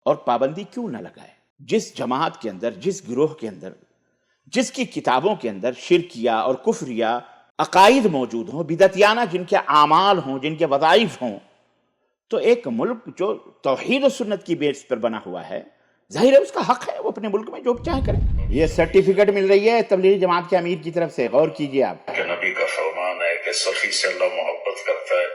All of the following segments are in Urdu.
اور پابندی کیوں نہ لگائے؟ جس جماعت کے اندر، جس گروہ کے اندر، جس کی کتابوں کے اندر شرکیہ اور کفریہ عقائد موجود ہوں، بدعتیانہ جن کے اعمال ہوں، جن کے وظائف ہوں، تو ایک ملک جو توحید و سنت کی بیس پر بنا ہوا ہے، ظاہر ہے اس کا حق ہے وہ اپنے ملک میں جو چاہے کرے۔ یہ سرٹیفکیٹ مل رہی ہے تبلیغی جماعت کے امیر کی طرف سے، غور کیجئے آپ۔ کہ نبی کا فرمان ہے کہ سخی سے اللہ محبت کرتا ہے،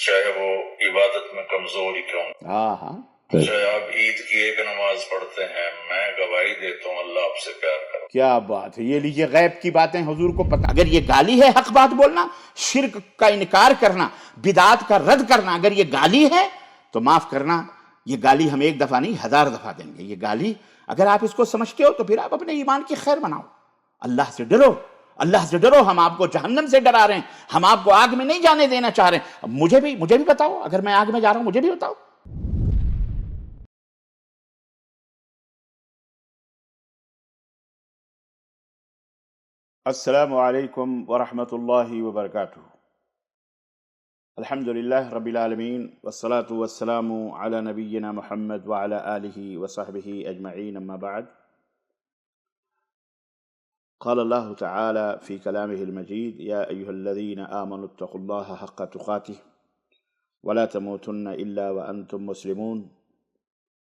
چاہے وہ عبادت میں کمزور ہی کیوں نہ۔ ہاں ہاں، چاہے آپ عید کی ایک نماز پڑھتے ہیں، میں گواہی دیتا ہوں اللہ آپ سے پیار کرتا ہے۔ کیا بات ہے! یہ لیجئے غیب کی باتیں حضور کو پتہ۔ اگر یہ گالی ہے حق بات بولنا، شرک کا انکار کرنا، بدعات کا رد کرنا، اگر یہ گالی ہے تو معاف کرنا، یہ گالی ہم ایک دفعہ نہیں 1000 دفعہ دیں گے۔ یہ گالی اگر آپ اس کو سمجھتے ہو تو پھر آپ اپنے ایمان کی خیر بناؤ، اللہ سے ڈرو، اللہ سے ڈرو۔ ہم آپ کو جہنم سے ڈرا رہے ہیں، ہم آپ کو آگ میں نہیں جانے دینا چاہ رہے ہیں۔ مجھے بھی بتاؤ، اگر میں آگ میں جا رہا ہوں مجھے بھی بتاؤ۔ السلام علیکم ورحمۃ اللہ وبرکاتہ۔ الحمدللہ رب العالمین والصلاة والسلام علی نبینا محمد وعلی آلہ وصحبہ اجمعین، اما بعد۔ قال اللہ تعالی فی کلامہ المجید: یا ایہا الذین آمنوا اتقوا اللہ حق تقاتہ ولا تموتن الا وانتم مسلمون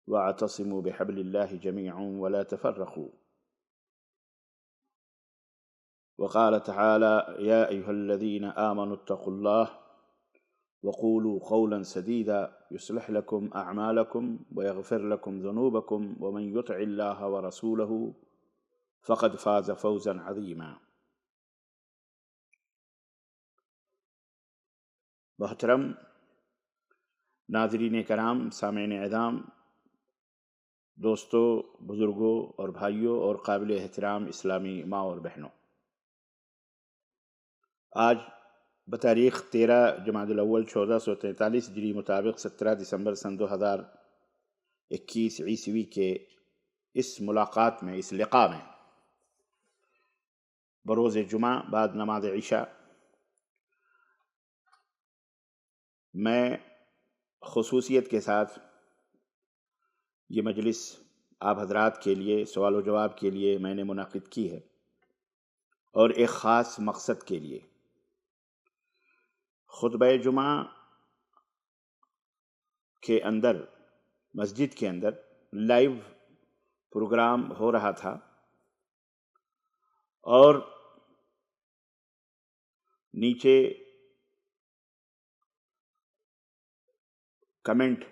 واعتصموا بحبل اللہ جميعا ولا تفرقوا۔ وقال تعالى: يا أيها الذين آمنوا اتقوا الله وقولوا قولا سديدا يصلح لكم أعمالكم ويغفر لكم ذنوبكم ومن يطع الله ورسوله فقد فاز فوزا عظيما۔ محترم ناظرین کرام، سامعین اعظام، دوستوں، بزرگوں اور بھائیوں اور قابل احترام اسلامی ماں اور بہنوں، آج بتاریخ 13 جمادی الاول 1443 ہجری مطابق 17 دسمبر سن 2021 عیسوی کے اس ملاقات میں، اس لقاء میں، بروز جمعہ بعد نماز عشاء، میں خصوصیت کے ساتھ یہ مجلس آپ حضرات کے لیے سوال و جواب کے لیے میں نے منعقد کی ہے، اور ایک خاص مقصد کے لیے۔ خطبہ جمعہ کے اندر، مسجد کے اندر لائیو پروگرام ہو رہا تھا، اور نیچے کمنٹ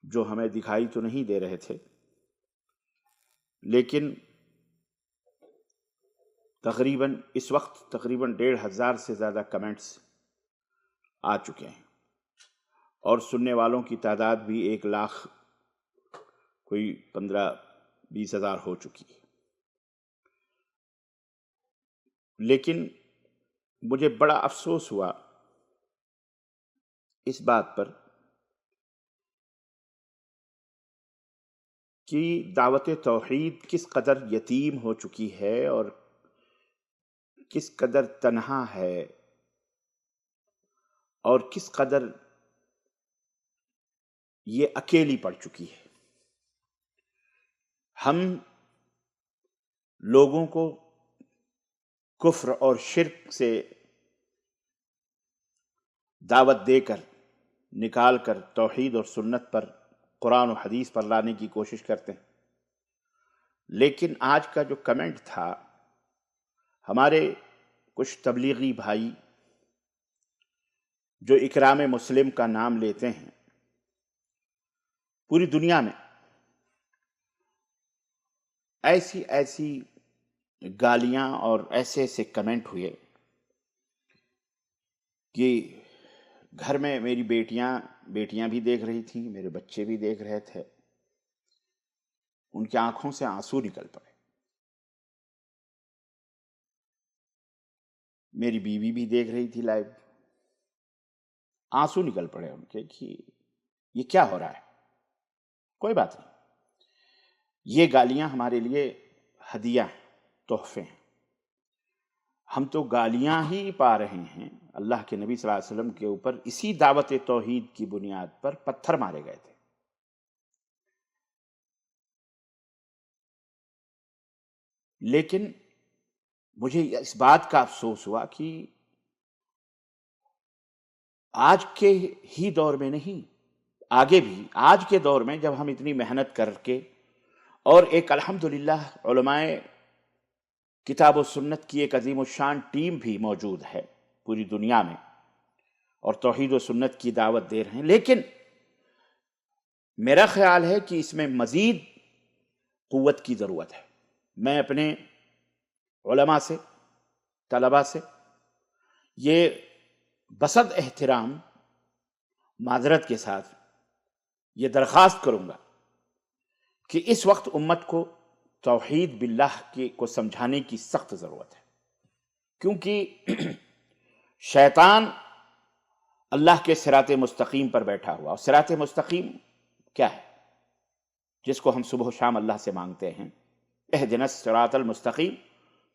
جو ہمیں دکھائی تو نہیں دے رہے تھے، لیکن اس وقت تقریباً 1500 سے زیادہ کمنٹس آ چکے ہیں، اور سننے والوں کی تعداد بھی 1 لاکھ کوئی 15-20 ہزار ہو چکی ہے۔ لیکن مجھے بڑا افسوس ہوا اس بات پر کہ دعوت توحید کس قدر یتیم ہو چکی ہے اور کس قدر تنہا ہے، اور کس قدر یہ اکیلی پڑ چکی ہے۔ ہم لوگوں کو کفر اور شرک سے دعوت دے کر، نکال کر توحید اور سنت پر، قرآن و حدیث پر لانے کی کوشش کرتے ہیں، لیکن آج کا جو کمنٹ تھا، ہمارے کچھ تبلیغی بھائی جو اکرام مسلم کا نام لیتے ہیں، پوری دنیا میں ایسی گالیاں اور ایسے کمنٹ ہوئے کہ گھر میں میری بیٹیاں بھی دیکھ رہی تھیں، میرے بچے بھی دیکھ رہے تھے، ان کی آنکھوں سے آنسو نکل پڑے، میری بیوی بھی دیکھ رہی تھی لائیو، آنسو نکل پڑے ان کے کہ یہ کیا ہو رہا ہے۔ کوئی بات نہیں، یہ گالیاں ہمارے لیے ہدیہ، تحفے ہیں۔ ہم تو گالیاں ہی پا رہے ہیں۔ اللہ کے نبی صلی اللہ علیہ وسلم کے اوپر اسی دعوت توحید کی بنیاد پر پتھر مارے گئے تھے، لیکن مجھے اس بات کا افسوس ہوا کہ آج کے ہی دور میں نہیں، آگے بھی آج کے دور میں جب ہم اتنی محنت کر کے اور ایک الحمدللہ علماء کتاب و سنت کی ایک عظیم الشان ٹیم بھی موجود ہے پوری دنیا میں اور توحید و سنت کی دعوت دے رہے ہیں، لیکن میرا خیال ہے کہ اس میں مزید قوت کی ضرورت ہے۔ میں اپنے علماء سے، طلباء سے یہ بسط احترام معذرت کے ساتھ یہ درخواست کروں گا کہ اس وقت امت کو توحید باللہ کو سمجھانے کی سخت ضرورت ہے، کیونکہ شیطان اللہ کے صراط مستقیم پر بیٹھا ہوا، اور صراط مستقیم کیا ہے جس کو ہم صبح و شام اللہ سے مانگتے ہیں، اہدنا الصراط المستقیم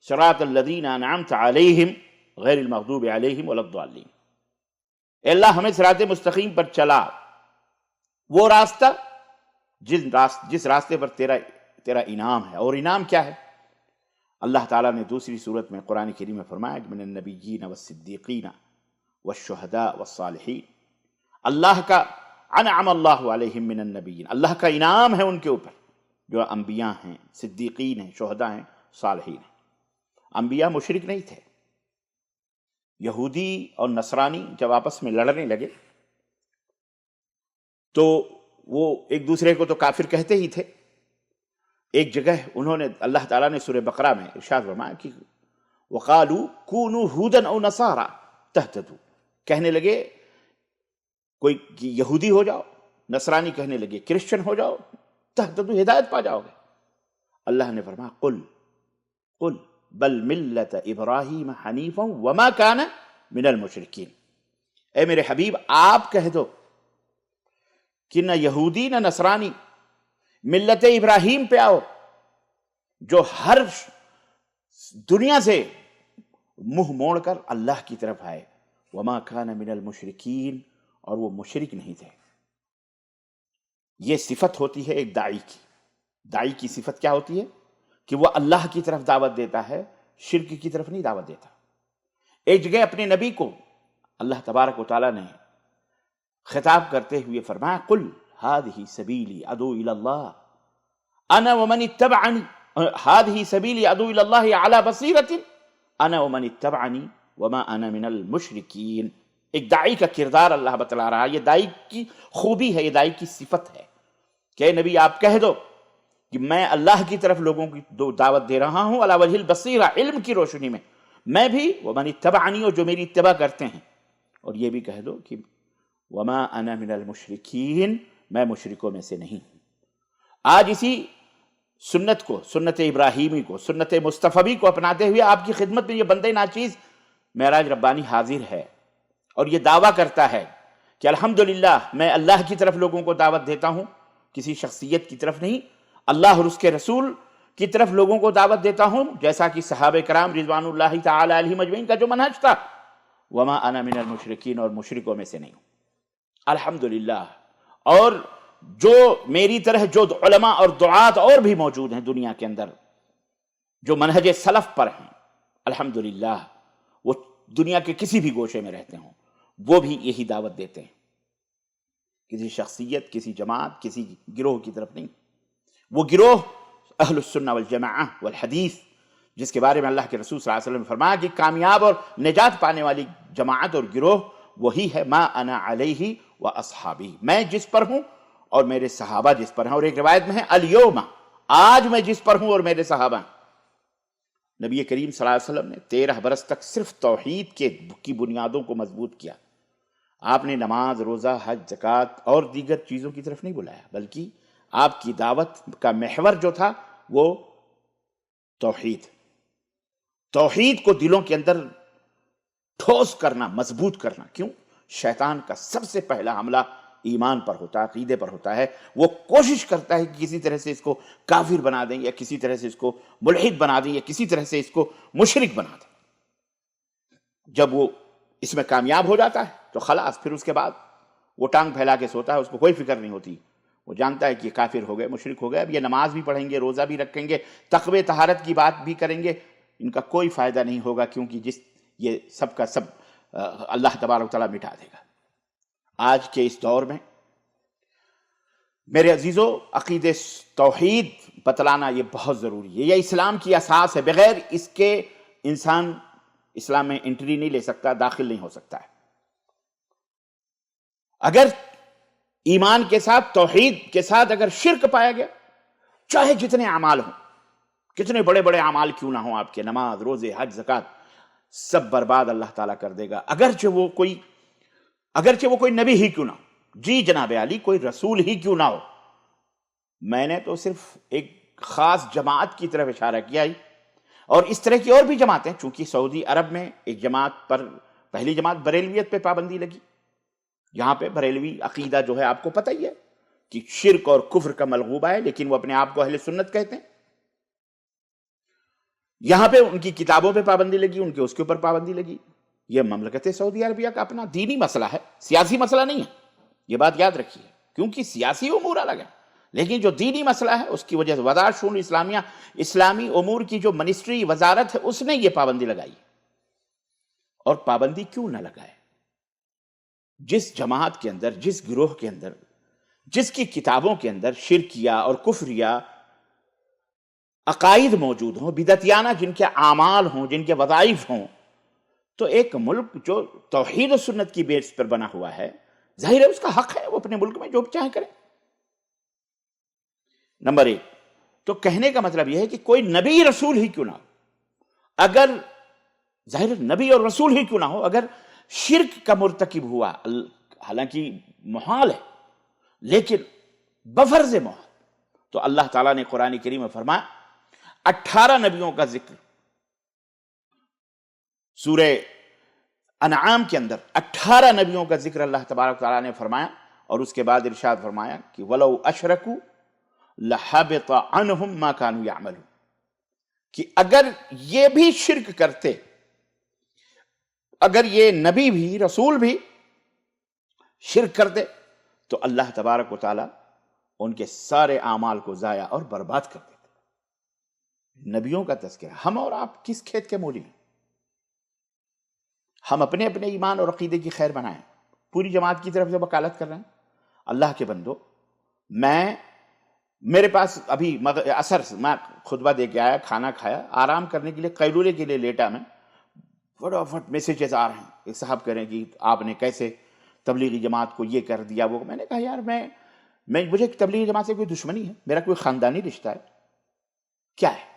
صراط الذین انعمت علیہم غیر المغضوب علیہم ولا الضالین۔ اے اللہ ہمیں صراط مستقیم پر چلا، وہ راستہ جس راستے پر تیرا انعام ہے۔ اور انعام کیا ہے؟ اللہ تعالیٰ نے دوسری صورت میں قرآن کریم میں فرمایا من النبیین والصدیقین والشہداء والصالحین، اللہ کا انعم اللہ علیہم من النبیین، اللہ کا انعام ہے ان کے اوپر جو انبیاء ہیں، صدیقین ہیں، شہداء ہیں، صالحین ہیں۔ انبیاء مشرک نہیں تھے۔ یہودی اور نصرانی جب آپس میں لڑنے لگے تو وہ ایک دوسرے کو تو کافر کہتے ہی تھے۔ ایک جگہ انہوں نے، اللہ تعالیٰ نے سورہ بقرہ میں ارشاد فرمایا کہ وَقَالُوا كُونُوا هُودًا أَوْ نَصَارَىٰ تَهْتَدُوا، کہنے لگے کوئی یہودی ہو جاؤ، نصرانی کہنے لگے کرسچن ہو جاؤ، تہتدوا، ہدایت پا جاؤ گے۔ اللہ نے فرمایا قل بل ملت ابراہیم حنیفا وما کان من المشرکین، اے میرے حبیب آپ کہہ دو کہ نہ یہودی نہ نصرانی، ملت ابراہیم پہ آؤ جو ہر دنیا سے منہ موڑ کر اللہ کی طرف آئے، وما کان من المشرکین، اور وہ مشرک نہیں تھے۔ یہ صفت ہوتی ہے ایک داعی کی۔ داعی کی صفت کیا ہوتی ہے؟ کہ وہ اللہ کی طرف دعوت دیتا ہے، شرک کی طرف نہیں دعوت دیتا۔ ایک جگہ اپنے نبی کو اللہ تبارک و تعالیٰ نے خطاب کرتے ہوئے فرمایا قل هذه سبیلی ادعو الی اللہ انا ومن اتبعنی، هذه سبیلی ادعو الی اللہ علی بصیرۃ انا ومن اتبعنی وما انا من المشرکین۔ ایک داعی کا کردار اللہ بتلا رہا ہے، یہ داعی کی خوبی ہے، یہ داعی کی صفت ہے کہ اے نبی آپ کہہ دو کہ میں اللہ کی طرف لوگوں کی دعوت دے رہا ہوں علی وجہ البصیرہ، علم کی روشنی میں، میں بھی ومن اتبعنی، اور جو میری اتباع کرتے ہیں، اور یہ بھی کہہ دو کہ وما انا من المشرکین، میں مشرکوں میں سے نہیں ہوں۔ آج اسی سنت کو، سنت ابراہیمی کو، سنت مصطفی کو اپناتے ہوئے آپ کی خدمت میں یہ بندہ ناچیز معراج ربانی حاضر ہے اور یہ دعویٰ کرتا ہے کہ الحمدللہ میں اللہ کی طرف لوگوں کو دعوت دیتا ہوں، کسی شخصیت کی طرف نہیں، اللہ اور اس کے رسول کی طرف لوگوں کو دعوت دیتا ہوں، جیسا کہ صحابہ کرام رضوان اللہ تعالی علیہم اجمعین کا جو منہج تھا، وما انا من المشرکین، اور مشرکوں میں سے نہیں ہوں۔ الحمدللہ۔ اور جو میری طرح جو علماء اور دعات اور بھی موجود ہیں دنیا کے اندر جو منہج سلف پر ہیں، الحمدللہ، وہ دنیا کے کسی بھی گوشے میں رہتے ہوں، وہ بھی یہی دعوت دیتے ہیں، کسی شخصیت، کسی جماعت، کسی گروہ کی طرف نہیں۔ وہ گروہ اہل السنہ والجماعہ والحدیث، جس کے بارے میں اللہ کے رسول صلی اللہ علیہ وسلم نے فرمایا کہ کامیاب اور نجات پانے والی جماعت اور گروہ وہی ہے ما انا علیہ و اصحابی، میں جس پر ہوں اور میرے صحابہ جس پر ہیں۔ اور ایک روایت میں ہے الیوم، آج میں جس پر ہوں اور میرے صحابہ ہیں۔ نبی کریم صلی اللہ علیہ وسلم نے 13 برس تک صرف توحید کی بنیادوں کو مضبوط کیا۔ آپ نے نماز، روزہ، حج، زکوٰۃ اور دیگر چیزوں کی طرف نہیں بلایا، بلکہ آپ کی دعوت کا محور جو تھا وہ توحید کو دلوں کے اندر ٹھوس کرنا، مضبوط کرنا۔ کیوں؟ شیطان کا سب سے پہلا حملہ ایمان پر ہوتا ہے، عقیدے پر ہوتا ہے۔ وہ کوشش کرتا ہے کہ کسی طرح سے اس کو کافر بنا دیں، یا کسی طرح سے اس کو ملحد بنا دیں، یا کسی طرح سے اس کو مشرک بنا دیں۔ جب وہ اس میں کامیاب ہو جاتا ہے تو خلاص، پھر اس کے بعد وہ ٹانگ پھیلا کے سوتا ہے، اس کو کوئی فکر نہیں ہوتی، وہ جانتا ہے کہ یہ کافر ہو گئے، مشرک ہو گئے، اب یہ نماز بھی پڑھیں گے، روزہ بھی رکھیں گے، تقوی طہارت کی بات بھی کریں گے، ان کا کوئی فائدہ نہیں ہوگا، کیونکہ یہ سب کا سب اللہ تبارک و تعالیٰ مٹا دے گا۔ آج کے اس دور میں میرے عزیزو، عقید توحید بتلانا یہ بہت ضروری ہے، یہ اسلام کی اساس ہے، بغیر اس کے انسان اسلام میں انٹری نہیں لے سکتا، داخل نہیں ہو سکتا ہے۔ اگر ایمان کے ساتھ، توحید کے ساتھ اگر شرک پایا گیا، چاہے جتنے اعمال ہوں، کتنے بڑے بڑے اعمال کیوں نہ ہوں آپ کے، نماز، روزے، حج، زکوٰۃ، سب برباد اللہ تعالیٰ کر دے گا، اگرچہ وہ کوئی نبی ہی کیوں نہ ہو، جی جناب علی، کوئی رسول ہی کیوں نہ ہو۔ میں نے تو صرف ایک خاص جماعت کی طرف اشارہ کیا ہی، اور اس طرح کی اور بھی جماعتیں، چونکہ سعودی عرب میں ایک جماعت پر، پہلی جماعت بریلویت پہ پابندی لگی، یہاں پہ بریلوی عقیدہ جو ہے آپ کو پتہ ہی ہے کہ شرک اور کفر کا ملغوبہ ہے، لیکن وہ اپنے آپ کو اہل سنت کہتے ہیں۔ یہاں پہ ان کی کتابوں پہ پابندی لگی، ان کے اس کے اوپر پابندی لگی۔ یہ مملکت سعودی عربیہ کا اپنا دینی مسئلہ ہے، سیاسی مسئلہ نہیں ہے، یہ بات یاد رکھیے، کیونکہ سیاسی امور الگ ہے، لیکن جو دینی مسئلہ ہے اس کی وجہ سے وزارت شؤون اسلامیہ، اسلامی امور کی جو منسٹری، وزارت ہے، اس نے یہ پابندی لگائی۔ اور پابندی کیوں نہ لگائے؟ جس جماعت کے اندر، جس گروہ کے اندر، جس کی کتابوں کے اندر شرکیہ اور کفریہ عقائد موجود ہوں، بدعتیانہ جن کے اعمال ہوں، جن کے وظائف ہوں، تو ایک ملک جو توحید و سنت کی بیس پر بنا ہوا ہے، ظاہر ہے اس کا حق ہے وہ اپنے ملک میں جو چاہے کرے۔ نمبر ایک، تو کہنے کا مطلب یہ ہے کہ کوئی نبی رسول ہی کیوں نہ ہو، اگر ظاہر نبی اور رسول ہی کیوں نہ ہو، اگر شرک کا مرتکب ہوا، حالانکہ محال ہے لیکن بفرض محال، تو اللہ تعالیٰ نے قرآن کریم میں فرمایا، 18 نبیوں کا ذکر سورہ انعام کے اندر 18 نبیوں کا ذکر اللہ تبارک تعالیٰ نے فرمایا، اور اس کے بعد ارشاد فرمایا کہ وَلَوْ أَشْرَكُوا لَحَبِطَ عَنْهُمْ مَا كَانُوا يَعْمَلُونَ، کہ اگر یہ بھی شرک کرتے، اگر یہ نبی بھی، رسول بھی شرک کرتے، تو اللہ تبارک و تعالیٰ ان کے سارے اعمال کو ضائع اور برباد کر دیتے۔ نبیوں کا تذکرہ، ہم اور آپ کس کھیت کے مولی ہیں؟ ہم اپنے اپنے ایمان اور عقیدے کی خیر بنائیں، پوری جماعت کی طرف سے وکالت کر رہے ہیں۔ اللہ کے بندو، میرے پاس ابھی اثر میں خطبہ دے کے آیا، کھانا کھایا، آرام کرنے کے لیے، قیلولے کے لیے لیٹا میں، فٹافٹ میسیجز آ رہے ہیں، ایک صاحب کہہ رہے ہیں کہ آپ نے کیسے تبلیغی جماعت کو یہ کر دیا وہ۔ میں نے کہا یار مجھے تبلیغی جماعت سے کوئی دشمنی ہے؟ میرا کوئی خاندانی رشتہ ہے؟ کیا ہے؟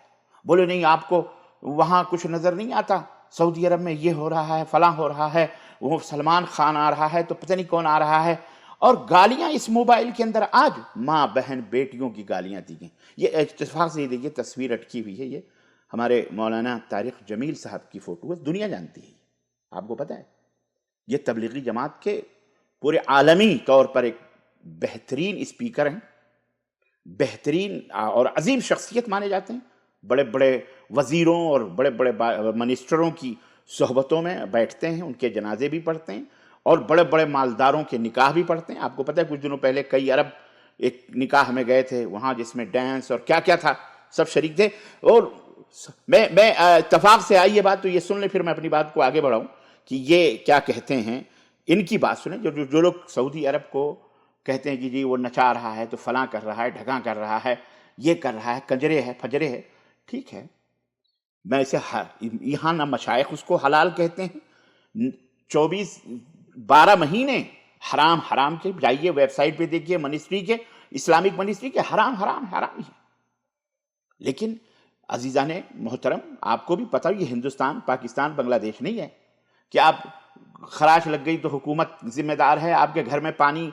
بولے نہیں، آپ کو وہاں کچھ نظر نہیں آتا، سعودی عرب میں یہ ہو رہا ہے، فلاں ہو رہا ہے، وہ سلمان خان آ رہا ہے، تو پتہ نہیں کون آ رہا ہے، اور گالیاں اس موبائل کے اندر آج ماں بہن بیٹیوں کی گالیاں دی گئیں۔ یہ اتفاق سے دیکھیے تصویر اٹکی ہوئی ہے، یہ ہمارے مولانا طارق جمیل صاحب کی فوٹو ہے، دنیا جانتی ہے، آپ کو پتہ ہے یہ تبلیغی جماعت کے پورے عالمی طور پر ایک بہترین اسپیکر ہیں، بہترین اور عظیم شخصیت مانے جاتے ہیں، بڑے بڑے وزیروں اور بڑے بڑے منسٹروں کی صحبتوں میں بیٹھتے ہیں، ان کے جنازے بھی پڑھتے ہیں، اور بڑے بڑے مالداروں کے نکاح بھی پڑھتے ہیں۔ آپ کو پتہ ہے کچھ دنوں پہلے کئی ارب ایک نکاح میں گئے تھے، وہاں جس میں ڈانس اور کیا کیا تھا، سب شریک تھے۔ اور میں اتفاق سے آئی یہ بات، تو یہ سن لیں، پھر میں اپنی بات کو آگے بڑھاؤں کہ یہ کیا کہتے ہیں، ان کی بات سنیں۔ جو لوگ سعودی عرب کو کہتے ہیں کہ جی وہ نچا رہا ہے، تو فلاں کر رہا ہے، ڈھکاں کر رہا ہے، یہ کر رہا ہے، کنجرے ہے، فجرے ہے، ٹھیک ہے، میں اسے یہاں نہ مشائخ اس کو حلال کہتے ہیں، 12 مہینے حرام حرام کے، جائیے ویب سائٹ پہ دیکھیے منسٹری کے، اسلامک منسٹری کے، حرام حرام حرام ہی ہے۔ لیکن عزیزان محترم، آپ کو بھی پتہ یہ ہندوستان، پاکستان، بنگلہ دیش نہیں ہے کہ آپ خراش لگ گئی تو حکومت ذمہ دار ہے، آپ کے گھر میں پانی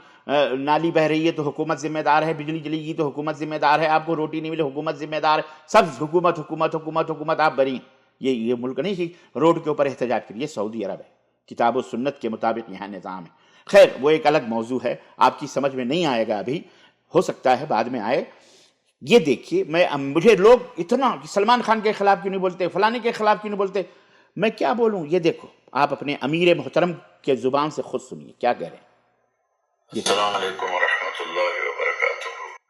نالی بہ رہی ہے تو حکومت ذمہ دار ہے، بجلی چلی گئی تو حکومت ذمہ دار ہے، آپ کو روٹی نہیں ملے حکومت ذمہ دار ہے، سب حکومت حکومت حکومت حکومت، آپ بری ہیں۔ یہ ملک نہیں کہ روڈ کے اوپر احتجاج کریے، سعودی عرب ہے، کتاب و سنت کے مطابق یہاں نظام ہے۔ خیر وہ ایک الگ موضوع ہے، آپ کی سمجھ میں نہیں آئے گا ابھی، ہو سکتا ہے بعد میں آئے۔ یہ دیکھیے، مجھے لوگ اتنا سلمان خان کے خلاف کیوں نہیں بولتے، فلانے کے خلاف کیوں نہیں بولتے، میں کیا بولوں؟ یہ دیکھو، آپ اپنے امیر محترم کے زبان سے خود سنیے کیا کہہ رہے ہیں۔ السلام علیکم ورحمۃ اللہ وبرکاتہ۔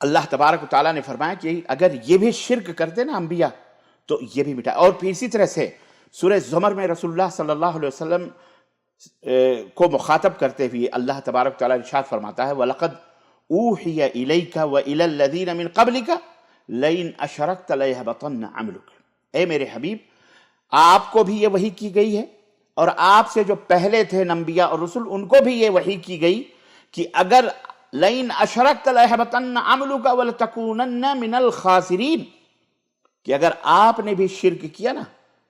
اللہ تبارک و تعالیٰ نے فرمایا کہ اگر یہ بھی شرک کرتے نا انبیاء تو یہ بھی مٹا. اور پھر اسی طرح سے سورہ زمر میں رسول اللہ صلی اللہ علیہ وسلم کو مخاطب کرتے ہوئے اللہ تبارک و تعالیٰ ارشاد فرماتا ہے وَلَقَدْ أُوحِيَ إِلَيْكَ وَإِلَى الَّذِينَ مِن قَبْلِكَ لَئِنْ أَشْرَكْتَ لَيَحْبَطَنَّ عَمْلُكَ. اے میرے حبیب آپ کو بھی یہ وحی کی گئی ہے اور آپ سے جو پہلے تھے انبیاء اور رسول ان کو بھی یہ وحی کی گئی کہ اگر لَئِنْ أَشْرَكْتَ لَيَحْبَطَنَّ عَمْلُكَ وَلَتَكُونَنَّ مِنَ الْخَاسِرِينَ کہ اگر آپ نے بھی شرک کیا نا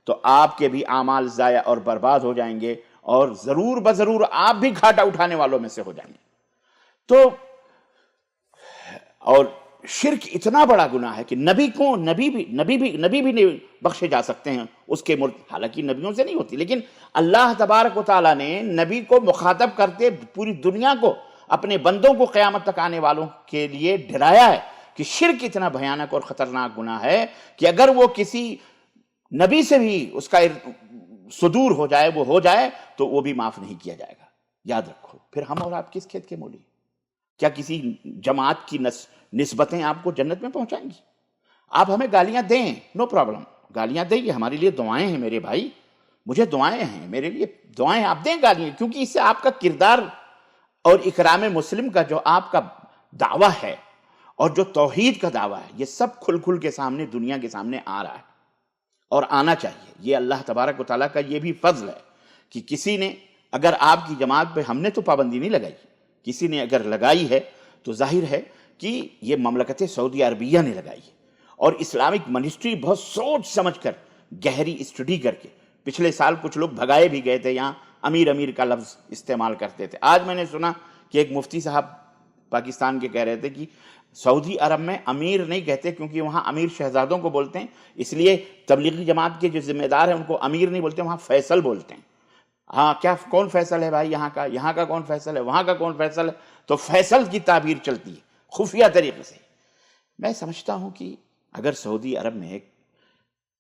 تو آپ کے بھی اعمال ضائع اور برباد ہو جائیں گے اور ضرور بضرور آپ بھی گھاٹا اٹھانے والوں میں سے ہو جائیں گے. تو اور شرک اتنا بڑا گناہ ہے کہ نبی بھی نہیں بخشے جا سکتے ہیں اس کے حالانکہ نبیوں سے نہیں ہوتی، لیکن اللہ تبارک و تعالیٰ نے نبی کو مخاطب کرتے پوری دنیا کو اپنے بندوں کو قیامت تک آنے والوں کے لیے ڈرایا ہے کہ شرک اتنا بھیانک اور خطرناک گناہ ہے کہ اگر وہ کسی نبی سے بھی اس کا صدور ہو جائے وہ ہو جائے تو وہ بھی معاف نہیں کیا جائے گا. یاد رکھو پھر ہم اور آپ کس کھیت کے مولی؟ کیا کسی جماعت کی نسبتیں آپ کو جنت میں پہنچائیں گی؟ آپ ہمیں گالیاں دیں، نو پرابلم، گالیاں دیں، یہ ہمارے لیے دعائیں ہیں میرے بھائی، مجھے دعائیں ہیں، میرے لیے دعائیں، آپ دیں گالیاں، کیونکہ اس سے آپ کا کردار اور اکرام مسلم کا جو آپ کا دعویٰ ہے اور جو توحید کا دعویٰ ہے یہ سب کھل کھل کے سامنے دنیا کے سامنے آ رہا ہے اور آنا چاہیے. یہ اللہ تبارک و تعالیٰ کا یہ بھی فضل ہے کہ کسی نے اگر آپ کی جماعت پہ ہم نے تو پابندی نہیں لگائی، کسی نے اگر لگائی ہے تو ظاہر ہے کہ یہ مملکت سعودی عربیہ نے لگائی ہے اور اسلامک منسٹری بہت سوچ سمجھ کر گہری اسٹڈی کر کے. پچھلے سال کچھ لوگ بھگائے بھی گئے تھے، یہاں امیر کا لفظ استعمال کرتے تھے. آج میں نے سنا کہ ایک مفتی صاحب پاکستان کے کہہ رہے تھے کہ سعودی عرب میں امیر نہیں کہتے کیونکہ وہاں امیر شہزادوں کو بولتے ہیں، اس لیے تبلیغی جماعت کے جو ذمہ دار ہیں ان کو امیر نہیں بولتے، وہاں فیصل بولتے ہیں. ہاں کیا کون فیصل ہے بھائی؟ یہاں کا کون فیصل ہے؟ وہاں کا کون فیصل ہے؟ تو فیصل کی تعبیر چلتی ہے خفیہ طریقے سے. میں سمجھتا ہوں کہ اگر سعودی عرب میں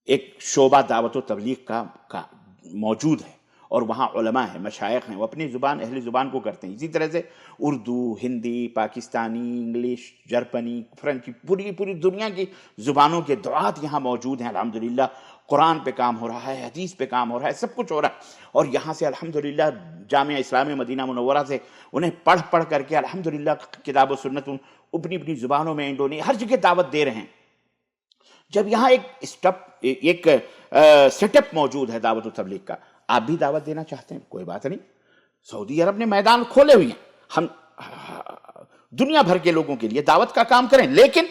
ایک شعبہ دعوت و تبلیغ کا موجود ہے اور وہاں علماء ہیں، مشائخ ہیں، وہ اپنی زبان اہل زبان کو کرتے ہیں، اسی طرح سے اردو، ہندی، پاکستانی، انگلش، جرمنی، فرنچی، پوری دنیا کی زبانوں کے دعات یہاں موجود ہیں. الحمدللہ قرآن پہ کام ہو رہا ہے، حدیث پہ کام ہو رہا ہے، سب کچھ ہو رہا ہے. اور یہاں سے الحمدللہ جامعہ اسلامیہ مدینہ منورہ سے انہیں پڑھ کر کے الحمدللہ کتاب و سنت اپنی زبانوں میں انڈونی ہر جگہ دعوت دے رہے ہیں. جب یہاں ایک سیٹ اپ موجود ہے دعوت و تبلیغ کا، آپ بھی دعوت دینا چاہتے ہیں، کوئی بات نہیں. سعودی عرب نے میدان کھولے ہوئے ہیں، ہم دنیا بھر کے لوگوں کے لیے دعوت کا کام کریں، لیکن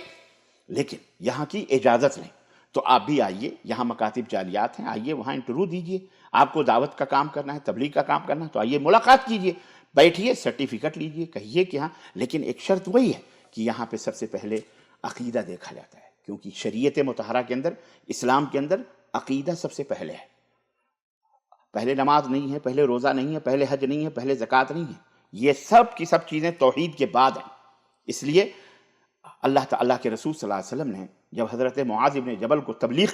یہاں کی اجازت لیں. تو آپ بھی آئیے، یہاں مکاتب جالیات ہیں، آئیے وہاں انٹرویو دیجیے. آپ کو دعوت کا کام کرنا ہے، تبلیغ کا کام کرنا ہے تو آئیے ملاقات کیجیے، بیٹھیے، سرٹیفکیٹ لیجیے، کہیے کہ ہاں. لیکن ایک شرط وہی ہے کہ یہاں پہ سب سے پہلے عقیدہ دیکھا جاتا ہے، کیونکہ شریعت مطہرہ کے اندر، اسلام کے اندر عقیدہ سب سے پہلے ہے. پہلے نماز نہیں ہے، پہلے روزہ نہیں ہے، پہلے حج نہیں ہے، پہلے زکوٰۃ نہیں ہے. یہ سب کی سب چیزیں توحید کے بعد ہیں. اس لیے اللہ تعالیٰ کے رسول صلی اللہ علیہ وسلم نے جب حضرت معاذ بن جبل کو تبلیغ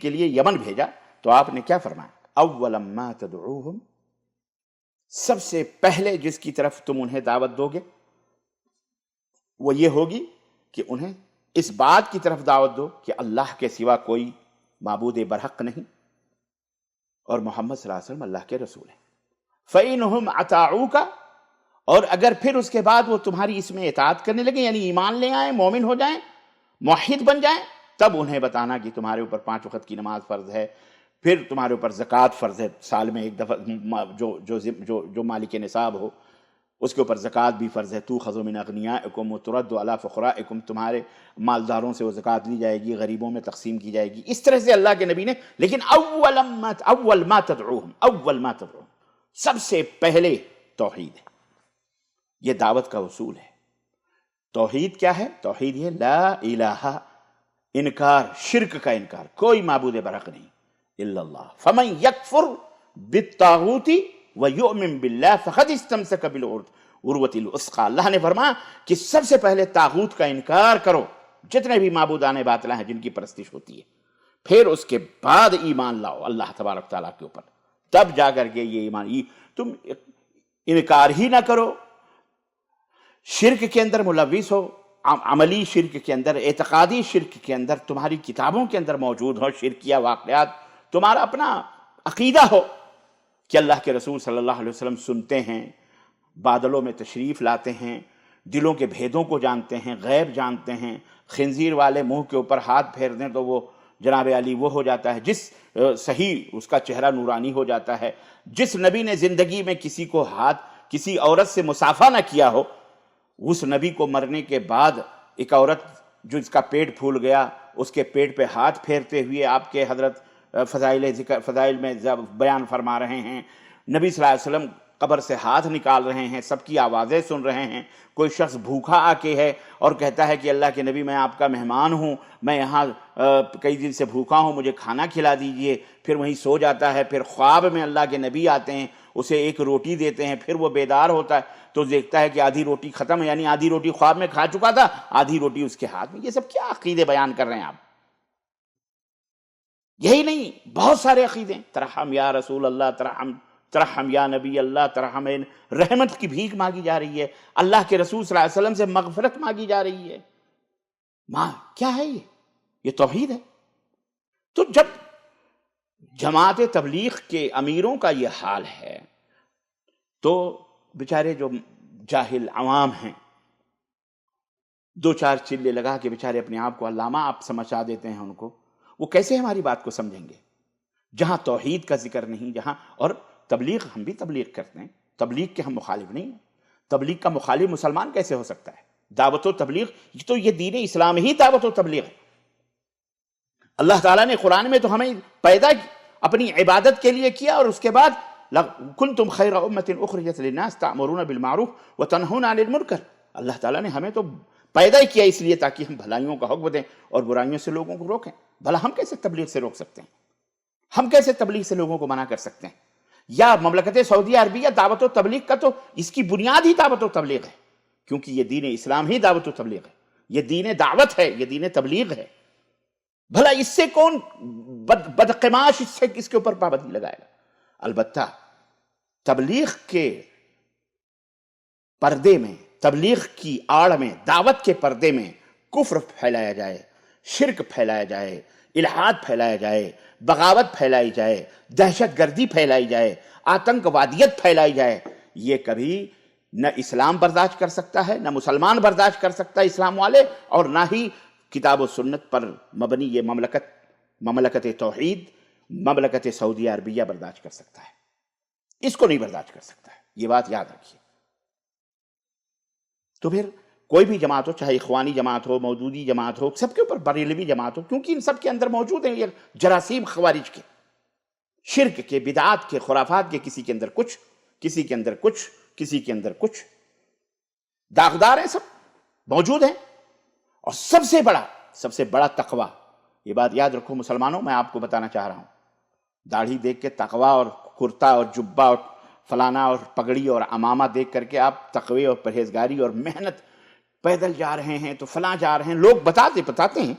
کے لیے یمن بھیجا تو آپ نے کیا فرمایا؟ اول ما تدعوہم، سب سے پہلے جس کی طرف تم انہیں دعوت دو گے وہ یہ ہوگی کہ انہیں اس بات کی طرف دعوت دو کہ اللہ کے سوا کوئی معبود برحق نہیں اور محمد صلی اللہ علیہ وسلم اللہ کے رسول ہیں. فَإِنْهُمْ أَطَاعُوكَ، اور اگر پھر اس کے بعد وہ تمہاری اس میں اطاعت کرنے لگے، یعنی ایمان لے آئیں، مومن ہو جائیں، موحد بن جائیں، تب انہیں بتانا کہ تمہارے اوپر 5 وقت کی نماز فرض ہے، پھر تمہارے اوپر زکوٰۃ فرض ہے، سال میں ایک دفعہ جو مالک نصاب ہو اس کے اوپر زکوٰۃ بھی فرض ہے. تُؤْخَذُ مِنْ أَغْنِيَائِكُمْ وَتُرَدُّ عَلَىٰ فُقَرَائِكُمْ، تمہارے مالداروں سے وہ زکوٰۃ لی جائے گی، غریبوں میں تقسیم کی جائے گی. اس طرح سے اللہ کے نبی نے، لیکن اول ما تدعوہم، سب سے پہلے توحید ہے. یہ دعوت کا اصول ہے. توحید کیا ہے؟ توحید یہ لا الہ، انکار، شرک کا انکار، کوئی معبود برحق نہیں الا اللہ. فمن یکفر بالطاغوت ویؤمن باللہ فقد استمسک بالعروۃ الوثقی. اللہ نے فرمایا کہ سب سے پہلے طاغوت کا انکار کرو، جتنے بھی معبودان باطلہ ہیں جن کی پرستش ہوتی ہے، پھر اس کے بعد ایمان لاؤ اللہ تبارک تعالیٰ کے اوپر، تب جا کر کے یہ ایمان. تم انکار ہی نہ کرو شرک کے اندر ملوث ہو، عملی شرک کے اندر، اعتقادی شرک کے اندر، تمہاری کتابوں کے اندر موجود ہو شرکیہ واقعات، تمہارا اپنا عقیدہ ہو کہ اللہ کے رسول صلی اللہ علیہ وسلم سنتے ہیں، بادلوں میں تشریف لاتے ہیں، دلوں کے بھیدوں کو جانتے ہیں، غیب جانتے ہیں، خنزیر والے منہ کے اوپر ہاتھ پھیر دیں تو وہ جناب علی وہ ہو جاتا ہے، جس صحیح اس کا چہرہ نورانی ہو جاتا ہے، جس نبی نے زندگی میں کسی کو ہاتھ کسی عورت سے مصافحہ نہ کیا ہو، اس نبی کو مرنے کے بعد ایک عورت جو اس کا پیٹ پھول گیا، اس کے پیٹ پہ ہاتھ پھیرتے ہوئے آپ کے حضرت فضائل میں بیان فرما رہے ہیں، نبی صلی اللہ علیہ وسلم قبر سے ہاتھ نکال رہے ہیں، سب کی آوازیں سن رہے ہیں، کوئی شخص بھوکا آ کے ہے اور کہتا ہے کہ اللہ کے نبی میں آپ کا مہمان ہوں، میں یہاں کئی دن سے بھوکا ہوں، مجھے کھانا کھلا دیجئے، پھر وہیں سو جاتا ہے، پھر خواب میں اللہ کے نبی آتے ہیں، اسے ایک روٹی دیتے ہیں، پھر وہ بیدار ہوتا ہے تو دیکھتا ہے کہ آدھی روٹی ختم ہے، یعنی آدھی روٹی خواب میں کھا چکا تھا، آدھی روٹی اس کے ہاتھ میں۔ یہ سب کیا عقیدے بیان کر رہے ہیں آپ؟ یہی نہیں، بہت سارے عقیدے، ترحم یا رسول اللہ، ترحم یا نبی اللہ، ترحم، رحمت کی بھیک مانگی جا رہی ہے، اللہ کے رسول صلی اللہ علیہ وسلم سے مغفرت مانگی جا رہی ہے۔ کیا ہے یہ توحید ہے؟ تو جب جماعت تبلیغ کے امیروں کا یہ حال ہے تو بیچارے جو جاہل عوام ہیں، دو چار چلے لگا کے بیچارے اپنے آپ کو علامہ آپ سمجھا دیتے ہیں، ان کو وہ کیسے ہماری بات کو سمجھیں گے جہاں توحید کا ذکر نہیں، جہاں، اور تبلیغ، ہم بھی تبلیغ کرتے ہیں، تبلیغ کے ہم مخالف نہیں ہیں، تبلیغ کا مخالف مسلمان کیسے ہو سکتا ہے؟ دعوت و تبلیغ تو یہ دین اسلام ہی دعوت و تبلیغ ہے۔ اللہ تعالیٰ نے قرآن میں تو ہمیں پیدا اپنی عبادت کے لیے کیا، اور اس کے بعد کنتم خیر امۃ اخرجت للناس تأمرون بالمعروف وتنہون عن المنکر، اللہ تعالیٰ نے ہمیں تو پیدا ہی کیا اس لیے تاکہ ہم بھلائیوں کا حکم دیں اور برائیوں سے لوگوں کو روکیں۔ بھلا ہم کیسے تبلیغ سے روک سکتے ہیں؟ ہم کیسے تبلیغ سے لوگوں کو منع کر سکتے ہیں؟ یا مملکت سعودیہ عربیہ دعوت و تبلیغ کا تو اس کی بنیاد ہی دعوت و تبلیغ ہے، کیونکہ یہ دین اسلام ہی دعوت و تبلیغ ہے، یہ دین دعوت ہے، یہ دین تبلیغ ہے۔ بھلا اس سے کون بدقماش اس کے اوپر پابندی لگائے گا؟ البتہ تبلیغ کے پردے میں، تبلیغ کی آڑ میں، دعوت کے پردے میں کفر پھیلایا جائے، شرک پھیلایا جائے، الحاد پھیلایا جائے، بغاوت پھیلائی جائے، دہشت گردی پھیلائی جائے، آتنک وادیت پھیلائی جائے، یہ کبھی نہ اسلام برداشت کر سکتا ہے، نہ مسلمان برداشت کر سکتا ہے اسلام والے، اور نہ ہی کتاب و سنت پر مبنی یہ مملکت توحید، مملکت سعودیہ عربیہ برداشت کر سکتا ہے، اس کو نہیں برداشت کر سکتا ہے، یہ بات یاد رکھیے۔ تو پھر کوئی بھی جماعت ہو، چاہے اخوانی جماعت ہو، مودودی جماعت ہو، سب کے اوپر بریلوی جماعت ہو، کیونکہ ان سب کے اندر موجود ہیں یہ جراثیم خوارج کے، شرک کے، بدعات کے، خرافات کے، کسی کے اندر کچھ، کسی کے اندر کچھ، کسی کے اندر کچھ، داغدار ہیں، سب موجود ہیں۔ اور سب سے بڑا تقوی، یہ بات یاد رکھو مسلمانوں، میں آپ کو بتانا چاہ رہا ہوں، داڑھی دیکھ کے تقوی اور کرتا اور جبہ اور فلانا اور پگڑی اور امامہ دیکھ کر کے آپ تقوی اور پرہیزگاری اور محنت، پیدل جا رہے ہیں تو فلاں جا رہے ہیں، لوگ بتاتے ہیں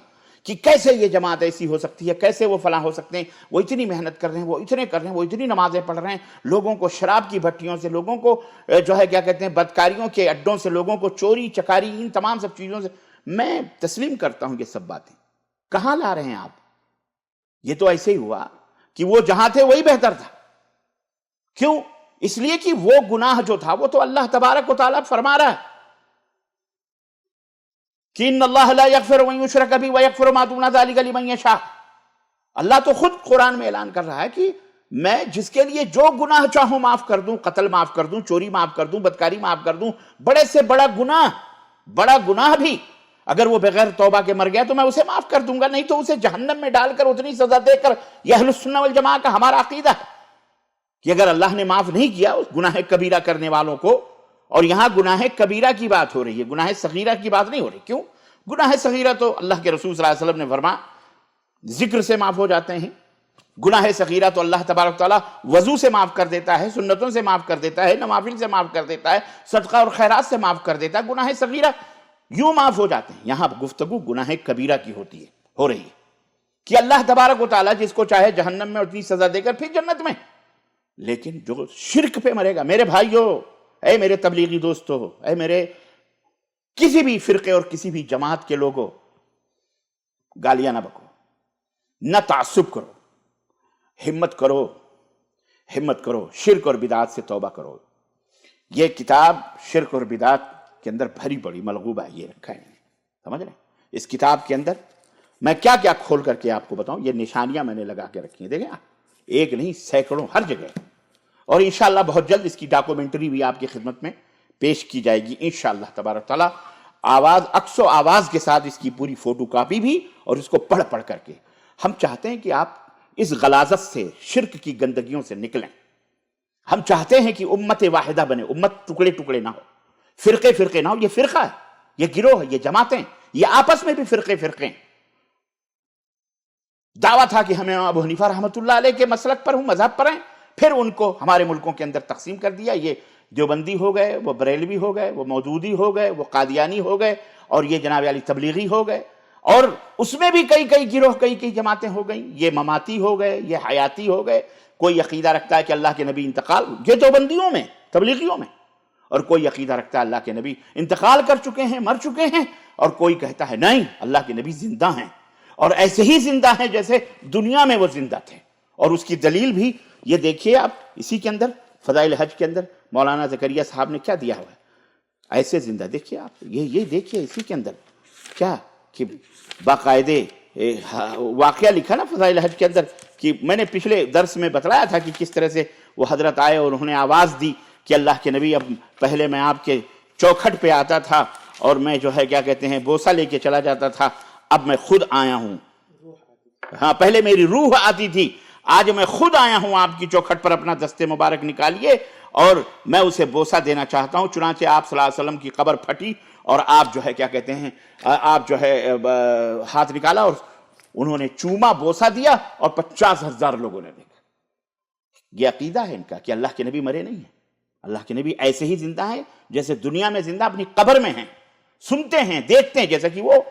کہ کیسے یہ جماعت ایسی ہو سکتی ہے، کیسے وہ فلاں ہو سکتے ہیں، وہ اتنی محنت کر رہے ہیں، وہ اتنے کر رہے ہیں، وہ اتنی نمازیں پڑھ رہے ہیں، لوگوں کو شراب کی بھٹیوں سے، لوگوں کو جو ہے کیا کہتے ہیں بدکاریوں کے اڈوں سے، لوگوں کو چوری چکاری، ان تمام سب چیزوں سے۔ میں تسلیم کرتا ہوں یہ سب باتیں، کہاں لا رہے ہیں آپ؟ یہ تو ایسے ہی ہوا کہ وہ جہاں تھے وہی بہتر تھا۔ کیوں؟ اس لیے کہ وہ گناہ جو تھا وہ تو اللہ تبارک و تعالیٰ فرما رہا ہے کہ ان اللہ لا یغفر ان یشرک بہ ویغفر ما دون ذلک لمن یشاء۔ اللہ تو خود قرآن میں اعلان کر رہا ہے کہ میں جس کے لیے جو گناہ چاہوں معاف کر دوں، قتل معاف کر دوں، چوری معاف کر دوں، بدکاری معاف کر دوں، بڑے سے بڑا گناہ بھی اگر وہ بغیر توبہ کے مر گیا تو میں اسے معاف کر دوں گا، نہیں تو اسے جہنم میں ڈال کر اتنی سزا دے کر۔ یہ اہل السنہ والجماعہ کا ہمارا عقیدہ ہے کہ اگر اللہ نے معاف نہیں کیا اس گناہ کبیرہ کرنے والوں کو، اور یہاں گناہ کبیرہ کی بات ہو رہی ہے، گناہ صغیرہ کی بات نہیں ہو رہی۔ کیوں؟ گناہ صغیرہ تو اللہ کے رسول صلی اللہ علیہ وسلم نے فرمایا ذکر سے معاف ہو جاتے ہیں، گناہ صغیرہ تو اللہ تبارک تعالیٰ وضو سے معاف کر دیتا ہے، سنتوں سے معاف کر دیتا ہے، نوافل سے معاف کر دیتا ہے، صدقہ اور خیرات سے معاف کر دیتا ہے، گناہ صغیرہ یوں معاف ہو جاتے ہیں۔ یہاں گفتگو گناہ کبیرہ کی ہو رہی ہے کہ اللہ تبارک و تعالیٰ جس کو چاہے جہنم میں اتنی سزا دے کر پھر جنت میں، لیکن جو شرک پہ مرے گا، میرے بھائیو، اے میرے تبلیغی دوستو، اے میرے کسی بھی فرقے اور کسی بھی جماعت کے لوگوں گالیاں نہ بکو، نہ تعصب کرو، ہمت کرو، ہمت کرو، شرک اور بدعات سے توبہ کرو۔ یہ کتاب شرک اور بدعات کے اندر بھری پڑی ملغوبہ ہے، یہ رکھا ہے، سمجھ رہے ہیں؟ اس کتاب کے اندر میں کیا کیا کھول کر کے آپ کو بتاؤں، یہ نشانیاں میں نے لگا کے رکھی ہیں، دیکھیں آپ، ایک نہیں سینکڑوں، ہر جگہ۔ اور انشاءاللہ بہت جلد اس کی ڈاکومنٹری بھی آپ کی خدمت میں پیش کی جائے گی انشاءاللہ تبارک تعالیٰ، آواز عکس و آواز کے ساتھ اس کی پوری فوٹو کاپی بھی، اور اس کو پڑھ پڑھ کر کے ہم چاہتے ہیں کہ آپ اس غلاظت سے، شرک کی گندگیوں سے نکلیں۔ ہم چاہتے ہیں کہ امت واحدہ بنے، امت ٹکڑے ٹکڑے نہ ہو، فرقے فرقے نہ ہو۔ یہ فرقہ ہے، یہ گروہ ہے، یہ جماعتیں، یہ آپس میں بھی فرقے فرقے ہیں۔ دعویٰ تھا کہ ہمیں ابو حنیفہ رحمۃ اللہ علیہ کے مسلک پر ہوں، مذہب پر ہیں، پھر ان کو ہمارے ملکوں کے اندر تقسیم کر دیا، یہ دیوبندی ہو گئے، وہ بریلوی ہو گئے، وہ مودودی ہو گئے، وہ قادیانی ہو گئے، اور یہ جناب علی تبلیغی ہو گئے، اور اس میں بھی کئی کئی گروہ، کئی کئی جماعتیں ہو گئیں، یہ مماتی ہو گئے، یہ حیاتی ہو گئے۔ کوئی عقیدہ رکھتا ہے کہ اللہ کے نبی انتقال، یہ دیوبندیوں میں، تبلیغیوں میں، اور کوئی عقیدہ رکھتا ہے اللہ کے نبی انتقال کر چکے ہیں، مر چکے ہیں، اور کوئی کہتا ہے نہیں اللہ کے نبی زندہ ہیں، اور ایسے ہی زندہ ہیں جیسے دنیا میں وہ زندہ تھے۔ اور اس کی دلیل بھی یہ دیکھیے آپ، اسی کے اندر فضائل حج کے اندر مولانا زکریا صاحب نے کیا دیا ہوا ہے، ایسے زندہ، دیکھیے آپ، یہ دیکھیے اسی کے اندر کیا کہ باقاعدے واقعہ لکھا نا فضائل حج کے اندر، کہ میں نے پچھلے درس میں بتلایا تھا کہ کس طرح سے وہ حضرت آئے اور انہوں نے آواز دی کہ اللہ کے نبی، اب پہلے میں آپ کے چوکھٹ پہ آتا تھا اور میں جو ہے کیا کہتے ہیں بوسہ لے کے چلا جاتا تھا، اب میں خود آیا ہوں۔ ہاں، پہلے میری روح آتی تھی، آج میں خود آیا ہوں آپ کی چوکھٹ پر، اپنا دست مبارک نکالیے اور میں اسے بوسہ دینا چاہتا ہوں۔ چنانچہ آپ صلی اللہ علیہ وسلم کی قبر پھٹی اور آپ جو ہے کیا کہتے ہیں، آپ جو ہے ہاتھ نکالا اور انہوں نے چوما، بوسہ دیا، اور 50,000 لوگوں نے دیکھا۔ یہ عقیدہ ہے ان کا کہ اللہ کے نبی مرے نہیں ہیں، اللہ کے نبی ایسے ہی زندہ ہیں جیسے دنیا میں زندہ اپنی قبر میں ہیں، سنتے ہیں، دیکھتے ہیں، جیسا کہ وہ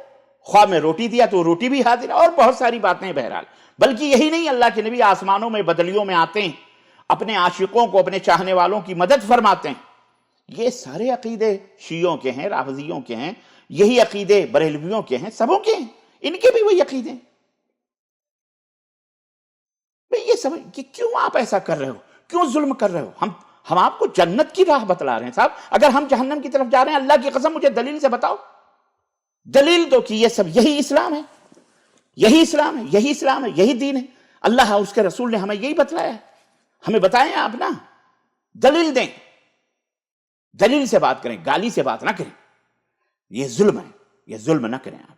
خواہ میں روٹی دیا تو روٹی بھی حاضر ہے، اور بہت ساری باتیں ہیں۔ بہرحال بلکہ یہی نہیں، اللہ کے نبی آسمانوں میں بدلیوں میں آتے ہیں، اپنے عاشقوں کو، اپنے چاہنے والوں کی مدد فرماتے ہیں۔ یہ سارے عقیدے شیعوں کے ہیں، رافضیوں کے ہیں، یہی عقیدے بریلویوں کے ہیں، سبوں کے ہیں، ان کے بھی وہی عقیدے ہیں۔ یہ سمجھ کہ کیوں آپ ایسا کر رہے ہو، کیوں ظلم کر رہے ہو؟ ہم آپ کو جنت کی راہ بتلا رہے ہیں صاحب، اگر ہم جہنم کی طرف جا رہے ہیں، اللہ کی قسم مجھے دلیل سے بتاؤ، دلیل دو کہ یہ سب یہی اسلام ہے، یہی اسلام ہے، یہی اسلام ہے، یہی دین ہے۔ اللہ اور اس کے رسول نے ہمیں یہی بتلایا ہے، ہمیں بتائیں آپ نا، دلیل دیں، دلیل سے بات کریں، گالی سے بات نہ کریں۔ یہ ظلم ہے، یہ ظلم نہ کریں آپ،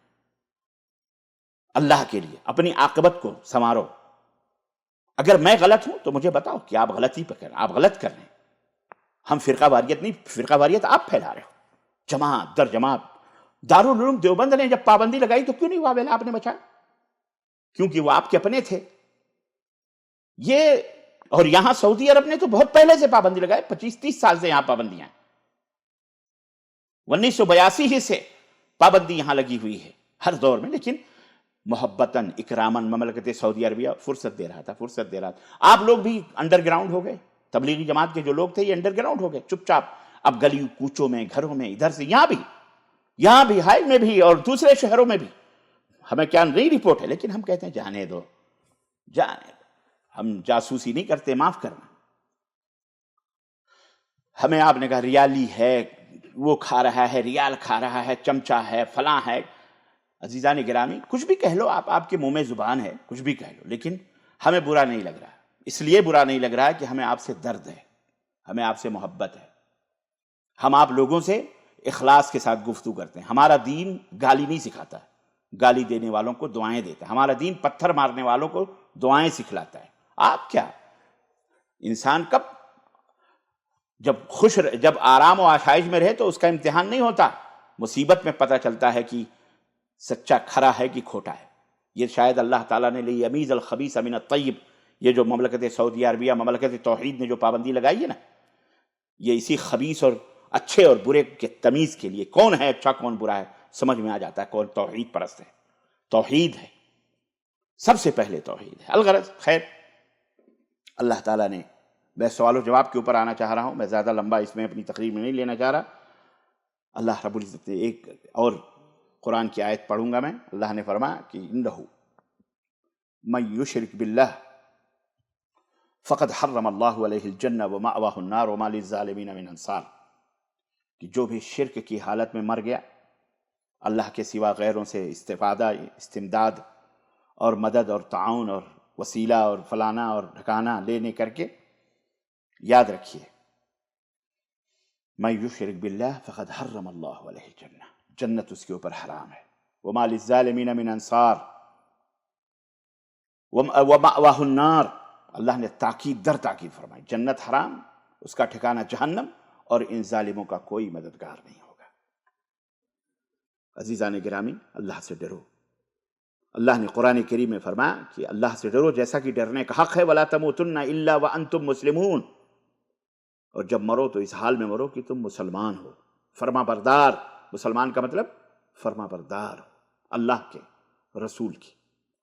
اللہ کے لیے اپنی عاقبت کو سنوارو۔ اگر میں غلط ہوں تو مجھے بتاؤ کہ آپ غلطی پہ کر رہے ہیں، آپ غلط کر رہے ہیں۔ ہم فرقہ واریت نہیں، فرقہ واریت آپ پھیلا رہے ہو، جماعت در جماعت۔ دارالعلوم دیوبند نے جب پابندی لگائی تو کیوں نہیں واویلا آپ نے بچایا؟ کیونکہ وہ آپ کے اپنے تھے۔ یہ اور یہاں سعودی عرب نے تو بہت پہلے سے پابندی لگائی، 25-30 سال سے یہاں پابندیاں، 1982 ہی سے پابندی یہاں لگی ہوئی ہے ہر دور میں، لیکن محبتاً اکراماً مملکت سعودی عربیہ فرصت دے رہا تھا۔ آپ لوگ بھی انڈر گراؤنڈ ہو گئے، تبلیغی جماعت کے جو لوگ تھے یہ انڈر گراؤنڈ ہو گئے، چپ چاپ، اب گلیوں کوچوں میں، گھروں میں، ادھر سے یہاں بھی ہائی میں بھی اور دوسرے شہروں میں بھی۔ ہمیں کیا نہیں رپورٹ ہے، لیکن ہم کہتے ہیں جانے دو، ہم جاسوسی نہیں کرتے، معاف کرنا۔ ہمیں آپ نے کہا ریالی ہے، وہ کھا رہا ہے، ریال کھا رہا ہے، چمچہ ہے، فلاں ہے۔ عزیزان گرامی، کچھ بھی کہہ لو آپ کے منہ میں زبان ہے، کچھ بھی کہہ لو، لیکن ہمیں برا نہیں لگ رہا۔ اس لیے برا نہیں لگ رہا کہ ہمیں آپ سے درد ہے، ہمیں آپ سے محبت ہے، ہم آپ لوگوں سے اخلاص کے ساتھ گفتگو کرتے ہیں۔ ہمارا دین گالی نہیں سکھاتا، گالی دینے والوں کو دعائیں دیتا ہے۔ ہمارا دین پتھر مارنے والوں کو دعائیں سکھلاتا ہے۔ آپ کیا، انسان کب جب آرام و آشائش میں رہے تو اس کا امتحان نہیں ہوتا، مصیبت میں پتہ چلتا ہے کہ سچا کھرا ہے کہ کھوٹا ہے۔ یہ شاید اللہ تعالیٰ نے لیمیز الخبیث من الطیب، یہ جو مملکت سعودی عربیہ، مملکت توحید نے جو پابندی لگائی ہے نا، یہ اسی خبیث اور اچھے اور برے کے تمیز کے لیے، کون ہے اچھا کون برا ہے سمجھ میں آ جاتا ہے، کون توحید پرست ہے۔ توحید ہے، سب سے پہلے توحید ہے۔ الغرض خیر، اللہ تعالیٰ نے، میں سوال و جواب کے اوپر آنا چاہ رہا ہوں، میں زیادہ لمبا اس میں اپنی تقریر میں نہیں لینا چاہ رہا۔ اللہ رب العزت نے ایک اور قرآن کی آیت پڑھوں گا میں، اللہ نے فرمایا کہ انہ من یشرک باللہ فقد حرم اللہ علیہ الجنہ ومأواہ النار وما للظالمین من انصار، کہ جو بھی شرک کی حالت میں مر گیا، اللہ کے سوا غیروں سے استفادہ، استمداد اور مدد اور تعاون اور وسیلہ اور فلانا اور ڈھکانا لینے کر کے، یاد رکھیے من یشرک باللہ فقد حرم اللہ علیہ الجنہ، جنت اس کے اوپر حرام ہے، وما للظالمین من انصار ومأواہ النار، اللہ نے تاکید در تاکید فرمائی، جنت حرام، اس کا ٹھکانہ جہنم، اور ان ظالموں کا کوئی مددگار نہیں ہوگا۔ عزیزان گرامی، اللہ سے ڈرو۔ اللہ نے قرآن کریم میں فرمایا کہ اللہ سے ڈرو جیسا کہ ڈرنے کا حق ہے، وَلَا تَمُوتُنَّ إِلَّا وَأَنْتُمْ مُسْلِمُونَ، اور جب مرو تو اس حال میں مرو کہ تم مسلمان ہو، فرما بردار۔ مسلمان کا مطلب فرما بردار ہو اللہ کے، رسول کی،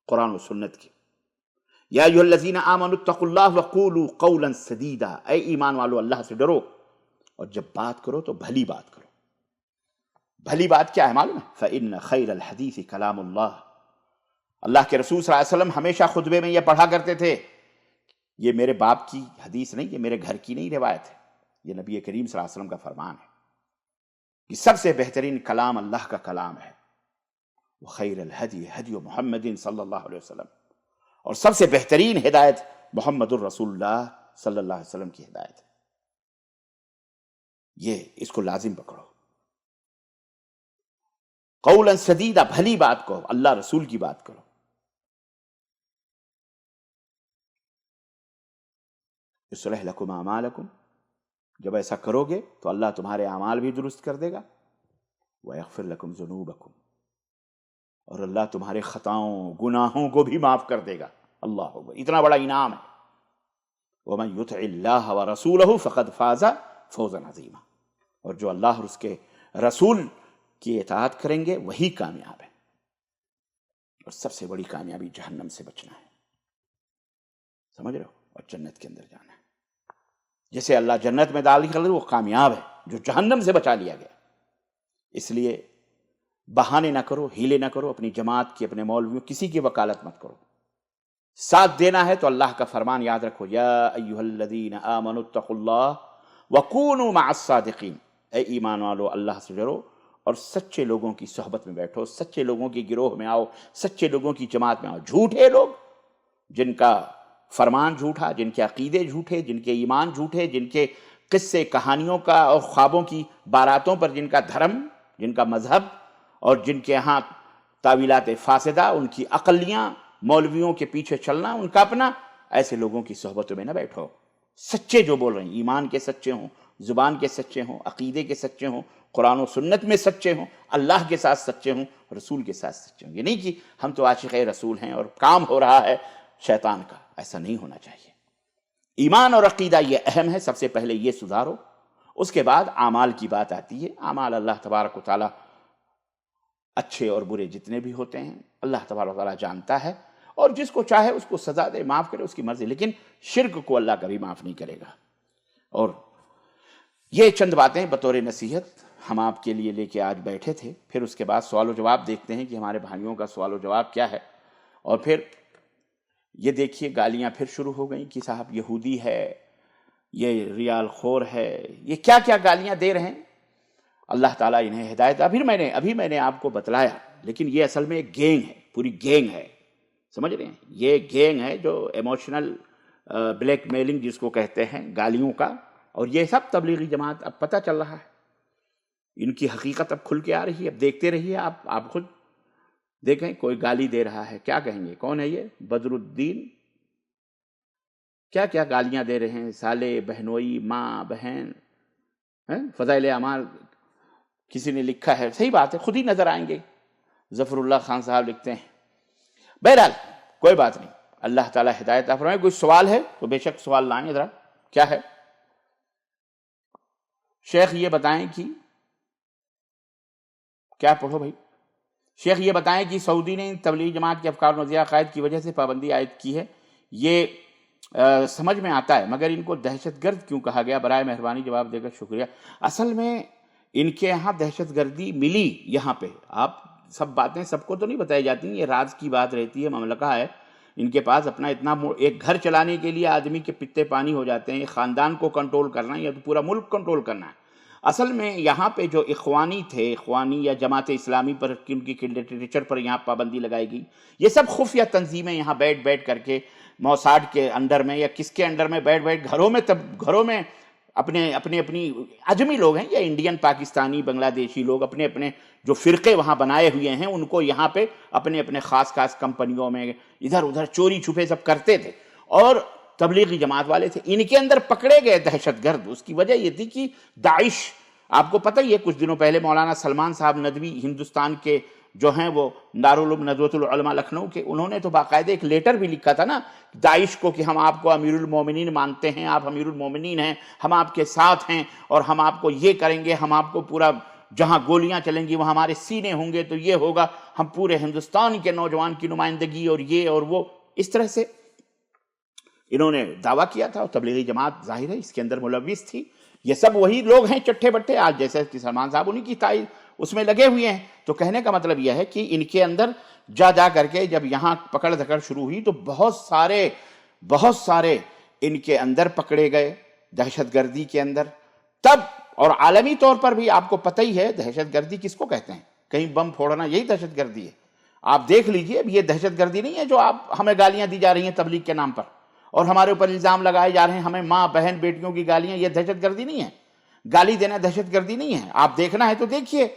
قرآن و سنت کی۔ یا ایھا الذین آمنوا اتقوا اللہ وقولوا قولا سدیدا، اے ایمان والو اللہ سے ڈرو اور جب بات کرو تو بھلی بات کرو۔ بھلی بات کیا ہے معلوم ہے؟ فإن خیر الحدیث کلام اللہ، اللہ کے رسول صلی اللہ علیہ وسلم ہمیشہ خطبے میں یہ پڑھا کرتے تھے، یہ میرے باپ کی حدیث نہیں، یہ میرے گھر کی نہیں روایت ہے، یہ نبی کریم صلی اللہ علیہ وسلم کا فرمان ہے کہ سب سے بہترین کلام اللہ کا کلام ہے، وخیر الہدی ہدی محمد صلی اللہ علیہ وسلم، اور سب سے بہترین ہدایت محمد الرسول اللہ صلی اللہ علیہ وسلم کی ہدایت ہے۔ یہ اس کو لازم پکڑو، قولا سدیدا، بھلی بات کہو، اللہ رسول کی بات کرو۔ یصلح لکم اعمالکم، جب ایسا کرو گے تو اللہ تمہارے اعمال بھی درست کر دے گا، ویغفر لکم ذنوبکم، اور اللہ تمہارے خطاؤں گناہوں کو بھی معاف کر دے گا۔ اللہ اکبر، اتنا بڑا انعام ہے۔ ومن یطع اللہ ورسولہ فقد فاز فوزا عظیما، اور جو اللہ اور اس کے رسول کی اطاعت کریں گے وہی کامیاب ہے، اور سب سے بڑی کامیابی جہنم سے بچنا ہے، سمجھ رہے ہو، اور جنت کے اندر جانا ہے۔ جسے اللہ جنت میں ڈال کر وہ کامیاب ہے، جو جہنم سے بچا لیا گیا۔ اس لیے بہانے نہ کرو، ہیلے نہ کرو، اپنی جماعت کی، اپنے مولویوں، کسی کی وکالت مت کرو۔ ساتھ دینا ہے تو اللہ کا فرمان یاد رکھو، یا ایھا الذین آمنوا اتقوا اللہ وکونوا مع الصادقین، اے ایمان والو اللہ سے ڈرو اور سچے لوگوں کی صحبت میں بیٹھو، سچے لوگوں کی گروہ میں آؤ، سچے لوگوں کی جماعت میں آؤ۔ جھوٹے لوگ جن کا فرمان جھوٹا، جن کے عقیدے جھوٹے، جن کے ایمان جھوٹے، جن کے قصے کہانیوں کا اور خوابوں کی باراتوں پر جن کا دھرم، جن کا مذہب، اور جن کے ہاں تعویلات فاسدہ، ان کی عقلیاں، مولویوں کے پیچھے چلنا ان کا اپنا، ایسے لوگوں کی صحبتوں میں نہ بیٹھو۔ سچے جو بول رہے ہیں، ایمان کے سچے ہوں، زبان کے سچے ہوں، عقیدے کے سچے ہوں، قرآن و سنت میں سچے ہوں، اللہ کے ساتھ سچے ہوں، رسول کے ساتھ سچے ہوں۔ یہ نہیں کہ ہم تو عاشق رسول ہیں اور کام ہو رہا ہے شیطان کا، ایسا نہیں ہونا چاہیے۔ ایمان اور عقیدہ یہ اہم ہے، سب سے پہلے یہ سدھارو، اس کے بعد اعمال کی بات آتی ہے۔ اعمال اللہ تبارک و تعالیٰ اچھے اور برے جتنے بھی ہوتے ہیں اللہ تبارک و تعالیٰ جانتا ہے، اور جس کو چاہے اس کو سزا دے، معاف کرے، اس کی مرضی، لیکن شرک کو اللہ کبھی معاف نہیں کرے گا۔ اور یہ چند باتیں بطور نصیحت ہم آپ کے لیے لے کے آج بیٹھے تھے، پھر اس کے بعد سوال و جواب دیکھتے ہیں کہ ہمارے بھائیوں کا سوال و جواب کیا ہے۔ اور پھر یہ دیکھیے گالیاں پھر شروع ہو گئیں کہ صاحب یہودی ہے، یہ ریال خور ہے، یہ کیا کیا گالیاں دے رہے ہیں۔ اللہ تعالیٰ انہیں ہدایت، ابھی میں نے آپ کو بتلایا، لیکن یہ اصل میں ایک گینگ ہے، پوری گینگ ہے، سمجھ رہے ہیں؟ یہ گینگ ہے جو ایموشنل بلیک میلنگ جس کو کہتے ہیں، گالیوں کا، اور یہ سب تبلیغی جماعت اب پتہ چل رہا ہے، ان کی حقیقت اب کھل کے آ رہی ہے۔ اب دیکھتے رہیے، آپ خود دیکھیں، کوئی گالی دے رہا ہے، کیا کہیں گے؟ کون ہے یہ؟ بدر الدین، کیا کیا گالیاں دے رہے ہیں، سالے، بہنوئی، ماں، بہن، فضائل اعمال کسی نے لکھا ہے، صحیح بات ہے، خود ہی نظر آئیں گے۔ ظفر اللہ خان صاحب لکھتے ہیں۔ بہرحال کوئی بات نہیں، اللہ تعالیٰ ہدایت عطا فرمائے۔ کوئی سوال ہے تو بے شک سوال لائیں ذرا، کیا ہے؟ شیخ یہ بتائیں کہ کیا پڑھو بھائی؟ شیخ یہ بتائیں کہ سعودی نے تبلیغی جماعت کے افکار و نظریہ عقائد کی وجہ سے پابندی عائد کی ہے، یہ سمجھ میں آتا ہے، مگر ان کو دہشت گرد کیوں کہا گیا؟ برائے مہربانی جواب دے کر شکریہ۔ اصل میں ان کے یہاں دہشت گردی ملی یہاں پہ. آپ سب باتیں سب کو تو نہیں بتائی جاتی، یہ راز کی بات رہتی ہے. مملکہ ہے ان کے پاس اپنا اتنا، ایک گھر چلانے کے لیے آدمی کے پتے پانی ہو جاتے ہیں. ایک خاندان کو کنٹرول کرنا ہے یا تو پورا ملک کنٹرول کرنا ہے. اصل میں یہاں پہ جو اخوانی تھے، اخوانی یا جماعت اسلامی پر ان کی لٹریچر پر یہاں پابندی لگائی گئی. یہ سب خفیہ تنظیمیں یہاں بیٹھ کر کے موساد کے انڈر میں یا کس کے انڈر میں بیٹھ گھروں میں اپنی عجمی لوگ ہیں یا انڈین پاکستانی بنگلہ دیشی لوگ اپنے جو فرقے وہاں بنائے ہوئے ہیں ان کو یہاں پہ اپنے خاص کمپنیوں میں ادھر ادھر چوری چھپے سب کرتے تھے اور تبلیغی جماعت والے تھے. ان کے اندر پکڑے گئے دہشت گرد. اس کی وجہ یہ تھی کہ داعش، آپ کو پتہ ہی ہے کچھ دنوں پہلے مولانا سلمان صاحب ندوی ہندوستان کے جو ہیں وہ دارالعلوم ندوۃ العلماء لکھنؤ کے، انہوں نے تو باقاعدہ ایک لیٹر بھی لکھا تھا نا داعش کو کہ ہم آپ کو امیر المومنین مانتے ہیں، آپ امیر المومنین ہیں، ہم آپ کے ساتھ ہیں اور ہم آپ کو یہ کریں گے، ہم آپ کو پورا جہاں گولیاں چلیں گی وہاں ہمارے سینے ہوں گے تو یہ ہوگا، ہم پورے ہندوستان کے نوجوان کی نمائندگی اور یہ اور وہ. اس طرح سے انہوں نے دعویٰ کیا تھا اور تبلیغی جماعت ظاہر ہے اس کے اندر ملوث تھی. یہ سب وہی لوگ ہیں چٹھے بٹھے آج جیسے کہ سلمان صاحب انہی کی تائید اس میں لگے ہوئے ہیں. تو کہنے کا مطلب یہ ہے کہ ان کے اندر جا کر کے جب یہاں پکڑ دھکڑ شروع ہوئی تو بہت سارے ان کے اندر پکڑے گئے دہشت گردی کے اندر. تب اور عالمی طور پر بھی آپ کو پتہ ہی ہے دہشت گردی کس کو کہتے ہیں، کہیں بم پھوڑنا یہی دہشت گردی ہے. آپ دیکھ لیجئے اب یہ دہشت گردی نہیں ہے جو آپ ہمیں گالیاں دی جا رہی ہیں تبلیغ کے نام پر اور ہمارے اوپر الزام لگائے جا رہے ہیں ہمیں ماں بہن بیٹیوں کی گالیاں، یہ دہشت گردی نہیں ہے. گالی دینا دہشت گردی نہیں ہے. آپ دیکھنا ہے تو دیکھیے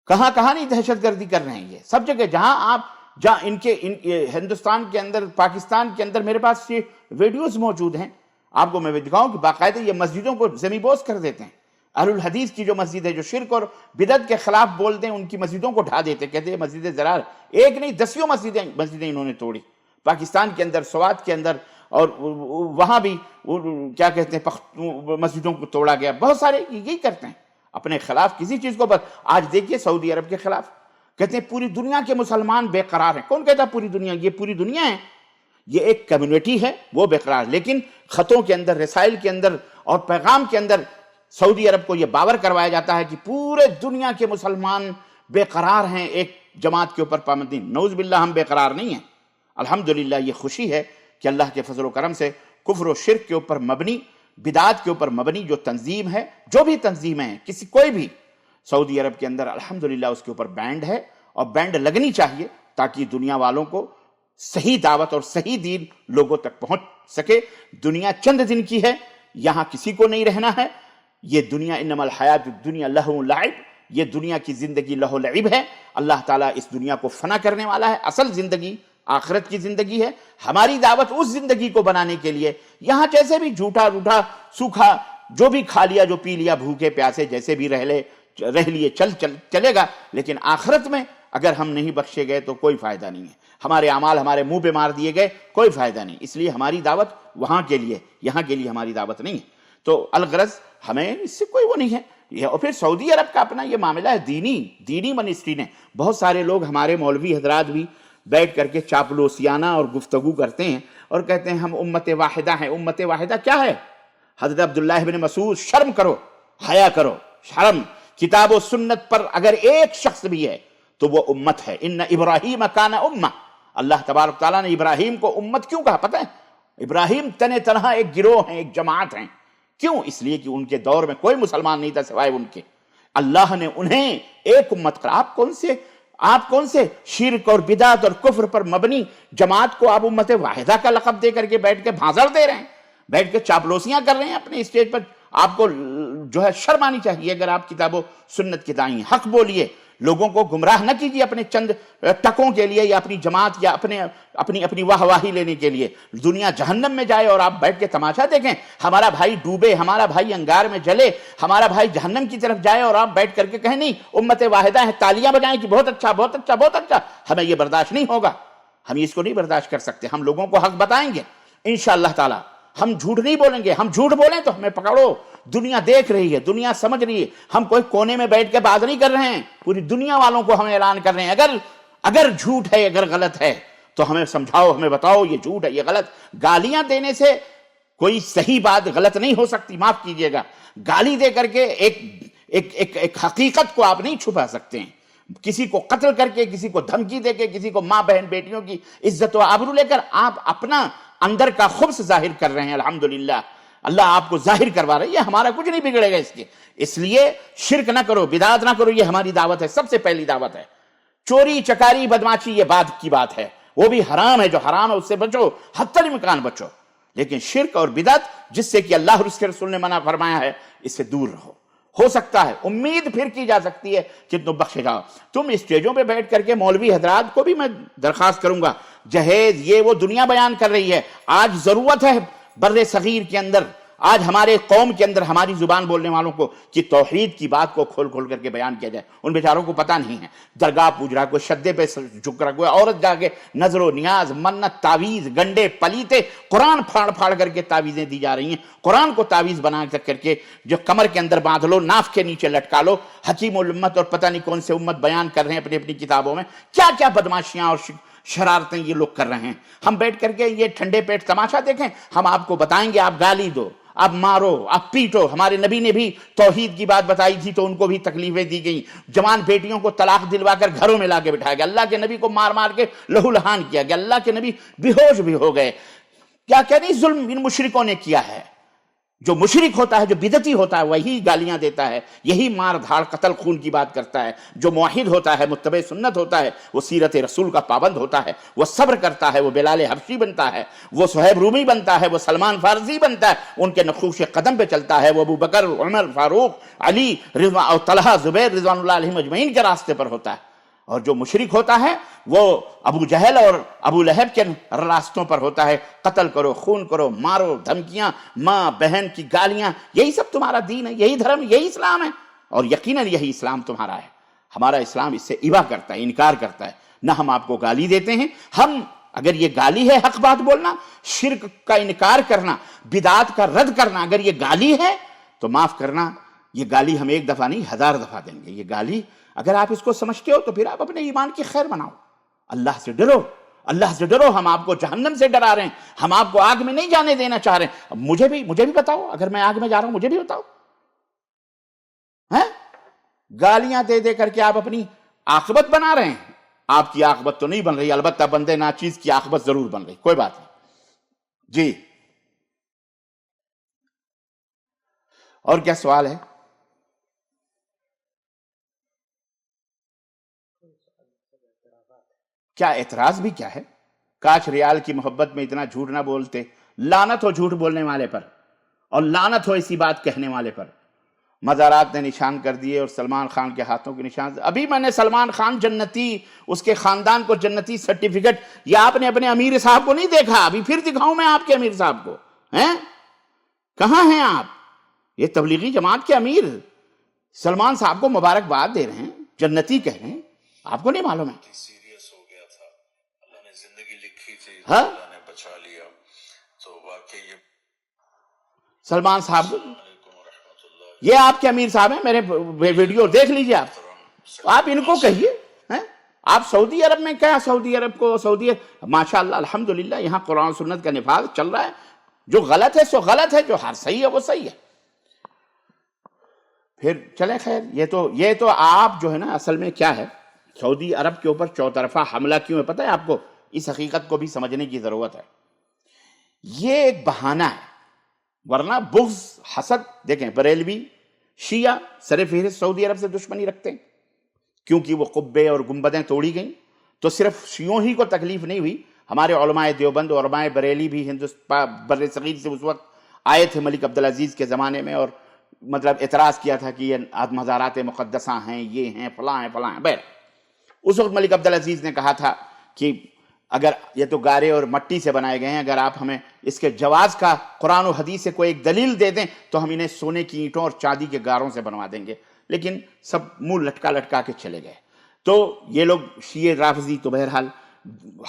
کہاں نہیں دہشت گردی کر رہے ہیں یہ سب جگہ. جہاں ان کے ہندوستان کے اندر پاکستان کے اندر میرے پاس یہ ویڈیوز موجود ہیں، آپ کو میں دکھاؤں کہ باقاعدہ یہ مسجدوں کو زمین بوس کر دیتے ہیں. اہل الحدیث کی جو مسجد ہے جو شرک اور بدعت کے خلاف بولتے ہیں ان کی مسجدوں کو ڈھا دیتے، کہتے ہیں مسجد زرار ایک نہیں دسیوں مسجدیں انہوں نے توڑی پاکستان کے اندر، سوات کے اندر، اور وہاں بھی کیا کہتے ہیں مسجدوں کو توڑا گیا. بہت سارے یہی کرتے ہیں اپنے خلاف کسی چیز کو. آج دیکھیے سعودی عرب کے خلاف کہتے ہیں پوری دنیا کے مسلمان بے قرار ہیں. کون کہتا ہے پوری دنیا؟ یہ پوری دنیا ہے، یہ ایک کمیونٹی ہے وہ بے قرار. لیکن خطوں کے اندر، رسائل کے اندر اور پیغام کے اندر سعودی عرب کو یہ باور کروایا جاتا ہے کہ پورے دنیا کے مسلمان بے قرار ہیں ایک جماعت کے اوپر پابندی. نعوذ باللہ ہم بے قرار نہیں ہیں. الحمدللہ یہ خوشی ہے کہ اللہ کے فضل و کرم سے کفر و شرک کے اوپر مبنی، بدعات کے اوپر مبنی جو تنظیم ہے، جو بھی تنظیمیں ہیں، کوئی بھی سعودی عرب کے اندر الحمدللہ اس کے اوپر بینڈ ہے اور بینڈ لگنی چاہیے تاکہ دنیا والوں کو صحیح دعوت اور صحیح دین لوگوں تک پہنچ سکے. دنیا چند دن کی ہے، یہاں کسی کو نہیں رہنا ہے. یہ دنیا انما الحیات الدنیا لہو لعب، یہ دنیا کی زندگی لہو لعب ہے. اللہ تعالیٰ اس دنیا کو فنا کرنے والا ہے. اصل زندگی آخرت کی زندگی ہے. ہماری دعوت اس زندگی کو بنانے کے لیے یہاں جیسے بھی جھوٹا روٹا سوکھا جو بھی کھا لیا، جو پی لیا، بھوکے پیاسے جیسے بھی رہ لیے چلے گا. لیکن آخرت میں اگر ہم نہیں بخشے گئے تو کوئی فائدہ نہیں ہے. ہمارے اعمال ہمارے منہ پہ مار دیے گئے، کوئی فائدہ نہیں. اس لیے ہماری دعوت وہاں کے لیے، یہاں کے لیے ہماری دعوت نہیں ہے. تو الغرض ہمیں اس سے کوئی وہ نہیں ہے. اور پھر سعودی عرب کا اپنا یہ معاملہ ہے دینی منسٹری نے. بہت سارے لوگ ہمارے مولوی حضرات بھی بیٹھ کر کے چاپلوسیانہ اور گفتگو کرتے ہیں اور کہتے ہیں ہم امت واحدہ ہیں. امت واحدہ کیا ہے؟ حضرت عبداللہ بن مسعود، شرم کرو، حیا کرو، شرم. کتاب و سنت پر اگر ایک شخص بھی ہے تو وہ امت ہے. ان ابراہیم کان امہ. اللہ تبارک تعالیٰ نے ابراہیم کو امت کیوں کہا پتہ ہے؟ ابراہیم تنہا ایک گروہ ہیں، ایک جماعت ہیں. کیوں؟ اس لیے کہ ان کے دور میں کوئی مسلمان نہیں تھا سوائے ان کے. اللہ نے انہیں ایک امت کرا. آپ کون سے شرک اور بدعت اور کفر پر مبنی جماعت کو آپ امت واحدہ کا لقب دے کر کے بیٹھ کے بھانزڑ دے رہے ہیں، بیٹھ کے چاپلوسیاں کر رہے ہیں اپنے اسٹیج پر؟ آپ کو جو ہے شرم آنی چاہیے. اگر آپ کتاب و سنت کے دائیں حق بولیے، لوگوں کو گمراہ نہ کیجیے اپنے چند ٹکوں کے لیے یا اپنی جماعت یا اپنی واہ واہی لینے کے لیے. دنیا جہنم میں جائے اور آپ بیٹھ کے تماشا دیکھیں. ہمارا بھائی ڈوبے، ہمارا بھائی انگار میں جلے، ہمارا بھائی جہنم کی طرف جائے اور آپ بیٹھ کر کے کہیں نہیں امت واحدہ ہے، تالیاں بجائیں کہ بہت اچھا بہت اچھا بہت اچھا. ہمیں یہ برداشت نہیں ہوگا. ہم اس کو نہیں برداشت کر سکتے. ہم لوگوں کو حق بتائیں گے انشاءاللہ تعالی. ہم جھوٹ نہیں بولیں گے. ہم جھوٹ بولیں تو ہمیں پکڑو. دنیا دیکھ رہی ہے، دنیا سمجھ رہی ہے. ہم کوئی کونے میں بیٹھ کے بات نہیں کر رہے ہیں. پوری دنیا والوں کو ہم اعلان کر رہے ہیں اگر جھوٹ ہے، اگر غلط ہے تو ہمیں سمجھاؤ، ہمیں بتاؤ یہ جھوٹ ہے، یہ غلط. گالیاں دینے سے کوئی صحیح بات غلط نہیں ہو سکتی، معاف کیجیے گا. گالی دے کر کے ایک حقیقت کو آپ نہیں چھپا سکتے ہیں. کسی کو قتل کر کے، کسی کو دھمکی دے کے، کسی کو ماں بہن بیٹیوں کی عزت و آبرو لے کر آپ اپنا اندر کا خبث ظاہر کر رہے ہیں. الحمدللہ اللہ آپ کو ظاہر کروا رہا ہے. یہ ہمارا کچھ نہیں بگڑے گا اس لیے شرک نہ کرو، بدعت نہ کرو. یہ ہماری دعوت ہے، سب سے پہلی دعوت ہے. چوری چکاری بدماشی یہ بعد کی بات ہے، وہ بھی حرام ہے. جو حرام ہے اس سے بچو، حتی الامکان بچو. لیکن شرک اور بدعت جس سے کہ اللہ اور اس کے رسول نے منع فرمایا ہے، اس سے دور رہو. ہو سکتا ہے، امید پھر کی جا سکتی ہے کہ تم بخشے جاؤ. تم اسٹیجوں پہ بیٹھ کر کے مولوی حضرات کو بھی میں درخواست کروں گا، جہیز یہ وہ دنیا بیان کر رہی ہے. آج ضرورت ہے بر صغیر کے اندر، آج ہمارے قوم کے اندر ہماری زبان بولنے والوں کو کہ توحید کی بات کو کھول کھول کر کے بیان کیا جائے. ان بیچاروں کو پتہ نہیں ہے. درگاہ پوج رہا، کوئی شدے پہ جھک رہا، کوئی عورت جا کے نظر و نیاز، منت، تعویذ، گنڈے پلیتے، قرآن پھاڑ پھاڑ کر کے تعویذیں دی جا رہی ہیں. قرآن کو تعویذ بنا کر کے جو کمر کے اندر باندھ لو، ناف کے نیچے لٹکا لو. حکیم الامت اور پتہ نہیں کون سے امت بیان کر رہے ہیں اپنی اپنی کتابوں میں کیا کیا بدماشیاں اور شرارتیں یہ لوگ کر رہے ہیں. ہم بیٹھ کر کے یہ ٹھنڈے پیٹ تماشا دیکھیں؟ ہم آپ کو بتائیں گے آپ گالی دو، آپ مارو، آپ پیٹو. ہمارے نبی نے بھی توحید کی بات بتائی تھی تو ان کو بھی تکلیفیں دی گئیں. جوان بیٹیوں کو طلاق دلوا کر گھروں میں لا کے بٹھایا گیا. اللہ کے نبی کو مار مار کے لہو لہان کیا گیا. اللہ کے نبی بے ہوش بھی ہو گئے. کیا نہیں ظلم ان مشرکوں نے کیا ہے. جو مشرک ہوتا ہے، جو بدعتی ہوتا ہے، وہی گالیاں دیتا ہے، یہی مار دھاڑ قتل خون کی بات کرتا ہے. جو موحد ہوتا ہے، متبع سنت ہوتا ہے، وہ سیرت رسول کا پابند ہوتا ہے، وہ صبر کرتا ہے، وہ بلال حبشی بنتا ہے، وہ صہیب رومی بنتا ہے، وہ سلمان فارسی بنتا ہے، ان کے نقوش قدم پہ چلتا ہے، وہ ابو بکر، عمر، فاروق، علی رضوان اور طلحہ، زبیر رضوان اللہ علیہم اجمعین کے راستے پر ہوتا ہے. اور جو مشرک ہوتا ہے وہ ابو جہل اور ابو لہب کے راستوں پر ہوتا ہے. قتل کرو، خون کرو، مارو، دھمکیاں، ماں بہن کی گالیاں، یہی سب تمہارا دین ہے، یہی دھرم، یہی اسلام ہے. اور یقیناً یہی اسلام تمہارا ہے. ہمارا اسلام اس سے ابا کرتا ہے، انکار کرتا ہے. نہ ہم آپ کو گالی دیتے ہیں. ہم اگر یہ گالی ہے حق بات بولنا، شرک کا انکار کرنا، بدعات کا رد کرنا، اگر یہ گالی ہے تو معاف کرنا، یہ گالی ہم ایک دفعہ نہیں 1000 دفعہ دیں گے. یہ گالی اگر آپ اس کو سمجھتے ہو تو پھر آپ اپنے ایمان کی خیر بناؤ. اللہ سے ڈرو، اللہ سے ڈرو. ہم آپ کو جہنم سے ڈرا رہے ہیں، ہم آپ کو آگ میں نہیں جانے دینا چاہ رہے ہیں. مجھے بھی بتاؤ، اگر میں آگ میں جا رہا ہوں مجھے بھی بتاؤ. گالیاں دے دے کر کے آپ اپنی عاقبت بنا رہے ہیں. آپ کی عاقبت تو نہیں بن رہی، البتہ بندے ناچیز کی عاقبت ضرور بن رہی. کوئی بات نہیں جی. اور کیا سوال ہے؟ کیا اعتراض بھی کیا ہے؟ کاش ریال کی محبت میں اتنا جھوٹ نہ بولتے. لعنت ہو جھوٹ بولنے والے پر، اور لعنت ہو ایسی بات کہنے والے پر. مزارات نے نشان کر دیے اور سلمان خان کے ہاتھوں کے نشان. ابھی میں نے سلمان خان جنتی، اس کے خاندان کو جنتی سرٹیفکیٹ، یہ آپ نے اپنے امیر صاحب کو نہیں دیکھا. ابھی پھر دکھاؤں میں آپ کے امیر صاحب کو؟ کہاں ہیں آپ؟ یہ تبلیغی جماعت کے امیر سلمان صاحب کو مبارکباد دے رہے ہیں، جنتی کہہ رہے ہیں. آپ کو نہیں معلوم ہے؟ سیریس ہو گیا تھا، اللہ نے زندگی لکھی تھی، ہاں اللہ نے بچا لیا. تو واقعی یہ سلمان صاحب، یہ آپ کے امیر صاحب ہیں، میرے ویڈیو دیکھ لیجئے. آپ ان کو کہیے. آپ سعودی عرب میں کیا، سعودی عرب کو ماشاءاللہ الحمدللہ یہاں قرآن و سنت کا نفاذ چل رہا ہے. جو غلط ہے سو غلط ہے، جو صحیح ہے وہ صحیح ہے. پھر چلیں خیر. یہ تو آپ جو ہے نا، اصل میں کیا ہے، سعودی عرب کے اوپر چوطرفہ حملہ کیوں ہے پتہ ہے آپ کو؟ اس حقیقت کو بھی سمجھنے کی ضرورت ہے. یہ ایک بہانہ ہے، ورنہ بغض، حسد. دیکھیں بریلوی شیعہ سر فہرست سعودی عرب سے دشمنی رکھتے ہیں کیونکہ وہ قبے اور گنبدیں توڑی گئیں. تو صرف شیعوں ہی کو تکلیف نہیں ہوئی، ہمارے علماء دیوبند اور علماء بریلی بھی بر صغیر سے اس وقت آئے تھے ملک عبدالعزیز کے زمانے میں، اور مطلب اعتراض کیا تھا کہ یہ مزارات مقدسہ ہیں، یہ ہیں، فلاں ہیں فلاں ہیں. بہر اس وقت ملک عبدالعزیز نے کہا تھا کہ اگر یہ تو گارے اور مٹی سے بنائے گئے ہیں، اگر آپ ہمیں اس کے جواز کا قرآن و حدیث سے کوئی ایک دلیل دے دیں تو ہم انہیں سونے کی اینٹوں اور چاندی کے گاروں سے بنوا دیں گے. لیکن سب منہ لٹکا لٹکا کے چلے گئے. تو یہ لوگ شیعہ رافضی تو بہرحال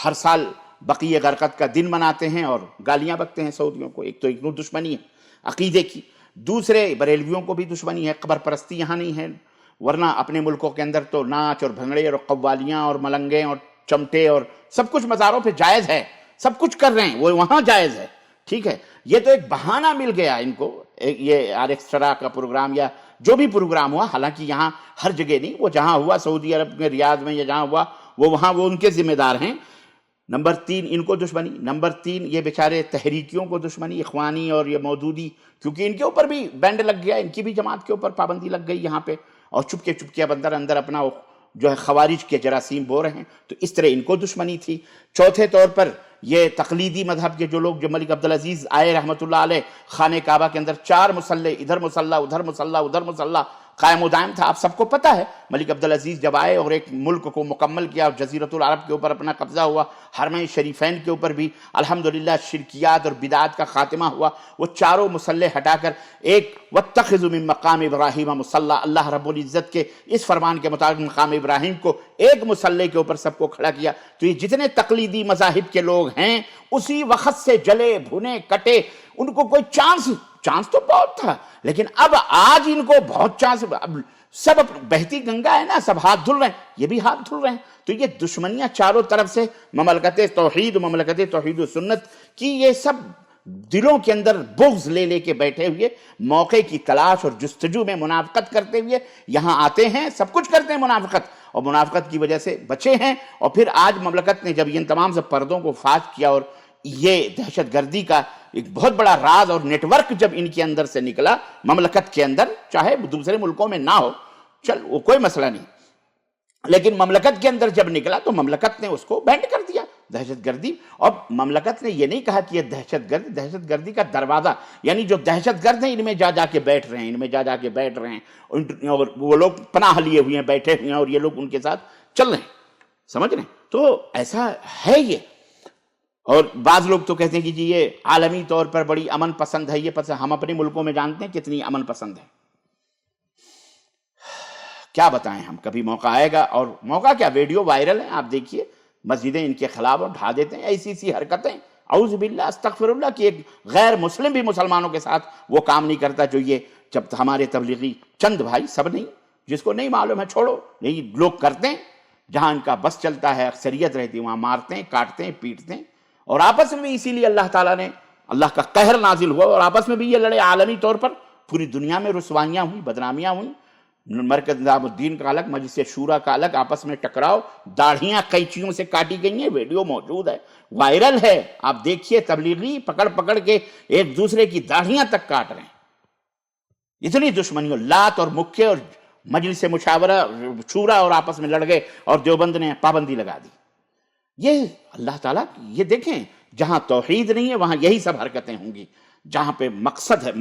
ہر سال بقیہ غرقت کا دن مناتے ہیں اور گالیاں بکتے ہیں سعودیوں کو. ایک تو اتنی دشمنی ہے عقیدے کی، دوسرے بریلویوں کو بھی دشمنی ہے. قبر پرستی یہاں نہیں ہے، ورنہ اپنے ملکوں کے اندر تو ناچ اور بھنگڑے اور قوالیاں اور ملنگیں اور چمٹے اور سب کچھ مزاروں پہ جائز ہے، سب کچھ کر رہے ہیں، وہ وہاں جائز ہے. ٹھیک ہے، یہ تو ایک بہانہ مل گیا ان کو یہ آرکسٹرا کا پروگرام یا جو بھی پروگرام ہوا، حالانکہ یہاں ہر جگہ نہیں، وہ جہاں ہوا سعودی عرب میں ریاض میں یا جہاں ہوا وہاں وہ ان کے ذمہ دار ہیں۔ نمبر 3 ان کو دشمنی، نمبر 3 یہ بیچارے تحریکیوں کو دشمنی، اخوانی اور یہ مودودی، کیونکہ ان کے اوپر بھی بینڈ لگ گیا، ان کی بھی جماعت کے اوپر پابندی لگ گئی یہاں پہ، اور چپکے چپکے اب اندر اپنا جو ہے خوارج کے جراثیم بو رہے ہیں، تو اس طرح ان کو دشمنی تھی۔ چوتھے طور پر یہ تقلیدی مذہب کے جو لوگ، جو ملک عبدالعزیز آئے رحمۃ اللہ علیہ، خانہ کعبہ کے اندر 4 مصلے، ادھر مصلی ادھر مصلی ادھر مصلی قائم و دائم تھا۔ آپ سب کو پتہ ہے ملک عبدالعزیز جب آئے اور ایک ملک کو مکمل کیا اور جزیرۃ العرب کے اوپر اپنا قبضہ ہوا، حرمین شریفین کے اوپر بھی الحمدللہ شرکیات اور بدعات کا خاتمہ ہوا، وہ چاروں مصلے ہٹا کر ایک واتخذوا من مقام ابراہیم مصلی، اللہ رب العزت کے اس فرمان کے مطابق مقام ابراہیم کو ایک مصلے کے اوپر سب کو کھڑا کیا۔ تو یہ جتنے تقلیدی مذاہب کے لوگ ہیں اسی وقت سے جلے بھنے کٹے، ان کو کوئی چانس تو بہت تھا، لیکن اب آج ان کو بہت چانس، اب سب بہتی گنگا ہے نا، سب ہاتھ دھل رہے ہیں، یہ بھی ہاتھ دھل رہے ہیں۔ تو یہ دشمنیاں چاروں طرف سے مملکت توحید و سنت کی، یہ سب دلوں کے اندر بغض لے کے بیٹھے ہوئے، موقع کی تلاش اور جستجو میں منافقت کرتے ہوئے یہاں آتے ہیں، سب کچھ کرتے ہیں منافقت، اور منافقت کی وجہ سے بچے ہیں۔ اور پھر آج مملکت نے جب ان تمام سے پردوں کو فاش کیا اور یہ دہشت گردی کا ایک بہت بڑا راز اور نیٹ ورک جب ان کے اندر سے نکلا مملکت کے اندر، چاہے دوسرے ملکوں میں نہ ہو، چل وہ کوئی مسئلہ نہیں، لیکن مملکت کے اندر جب نکلا تو مملکت نے اس کو بینڈ کر دیا دہشت گردی۔ اور مملکت نے یہ نہیں کہا کہ یہ دہشت گردی کا دروازہ، یعنی جو دہشت گرد ہیں ان میں جا کے بیٹھ رہے ہیں، ان میں جا کے بیٹھ رہے ہیں، اور وہ لوگ پناہ لیے ہوئے ہیں، بیٹھے ہوئے ہیں، اور یہ لوگ ان کے ساتھ چل رہے ہیں، سمجھ رہے ہیں؟ تو ایسا ہے یہ۔ اور بعض لوگ تو کہتے ہیں کہ جی یہ عالمی طور پر بڑی امن پسند ہے، یہ پسند، ہم اپنے ملکوں میں جانتے ہیں کتنی امن پسند ہے، کیا بتائیں ہم، کبھی موقع آئے گا، اور موقع کیا، ویڈیو وائرل ہیں، آپ دیکھیے مسجدیں ان کے خلاف اور ڈھا دیتے ہیں، ایسی حرکتیں، اعوذ باللہ استغفر اللہ، کہ ایک غیر مسلم بھی مسلمانوں کے ساتھ وہ کام نہیں کرتا جو یہ جب ہمارے تبلیغی چند بھائی، سب نہیں، جس کو نہیں معلوم ہے چھوڑو، نہیں لوگ کرتے ہیں، جہاں ان کا بس چلتا ہے، اکثریت رہتی ہے، وہاں مارتے ہیں، کاٹتے ہیں، پیٹتے ہیں، اور آپس میں بھی اسی لیے اللہ تعالیٰ نے، اللہ کا قہر نازل ہوا اور آپس میں بھی یہ لڑے، عالمی طور پر پوری دنیا میں رسوائیاں ہوئیں، بدنامیاں ہوئیں، مرکز نظام الدین کا الگ، مجلس شورا کا الگ، آپس میں ٹکراؤ، داڑھیاں قینچیوں سے کاٹی گئی ہیں، ویڈیو موجود ہے، وائرل ہے، آپ دیکھیے، تبلیغی پکڑ کے ایک دوسرے کی داڑھیاں تک کاٹ رہے ہیں، اتنی دشمنی، لات اور مکے اور مجلس مشاورہ شورا اور آپس میں لڑ گئے، اور دیوبند نے پابندی لگا دی۔ یہ اللہ تعالیٰ، یہ دیکھیں جہاں توحید نہیں ہے وہاں یہی سب حرکتیں ہوں گی، جہاں پہ مقصد ہے،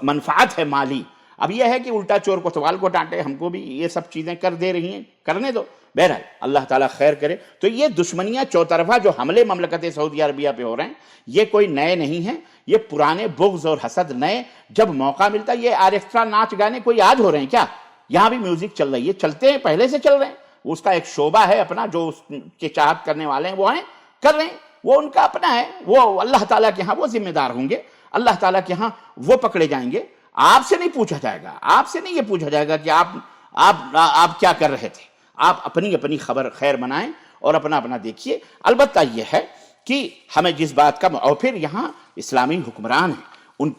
منفعت ہے مالی۔ اب یہ ہے کہ الٹا چور کو سوال کو ڈانٹے، ہم کو بھی یہ سب چیزیں کر دے رہی ہیں، کرنے دو، بہرحال اللہ تعالیٰ خیر کرے۔ تو یہ دشمنیاں چوطرفہ جو حملے مملکت سعودی عربیہ پہ ہو رہے ہیں، یہ کوئی نئے نہیں ہیں، یہ پرانے بغض اور حسد نئے، جب موقع ملتا ہے، یہ آرکسٹرا ناچ گانے کوئی آج ہو رہے ہیں کیا؟ یہاں بھی میوزک چل رہی ہے، چلتے ہیں، پہلے سے چل رہے ہیں، اس کا ایک شعبہ ہے اپنا، جو اس کے چاہت کرنے والے ہیں وہ ہیں، کر رہے ہیں، وہ ان کا اپنا ہے، وہ اللہ تعالیٰ کے ہاں وہ ذمہ دار ہوں گے، اللہ تعالیٰ کے ہاں وہ پکڑے جائیں گے۔ آپ سے نہیں پوچھا جائے گا، آپ سے نہیں یہ پوچھا جائے گا کہ آپ کیا کر رہے تھے، آپ اپنی خبر خیر بنائیں اور اپنا دیکھیے۔ البتہ یہ ہے کہ ہمیں جس بات کا، اور پھر یہاں اسلامی حکمران ہیں، ان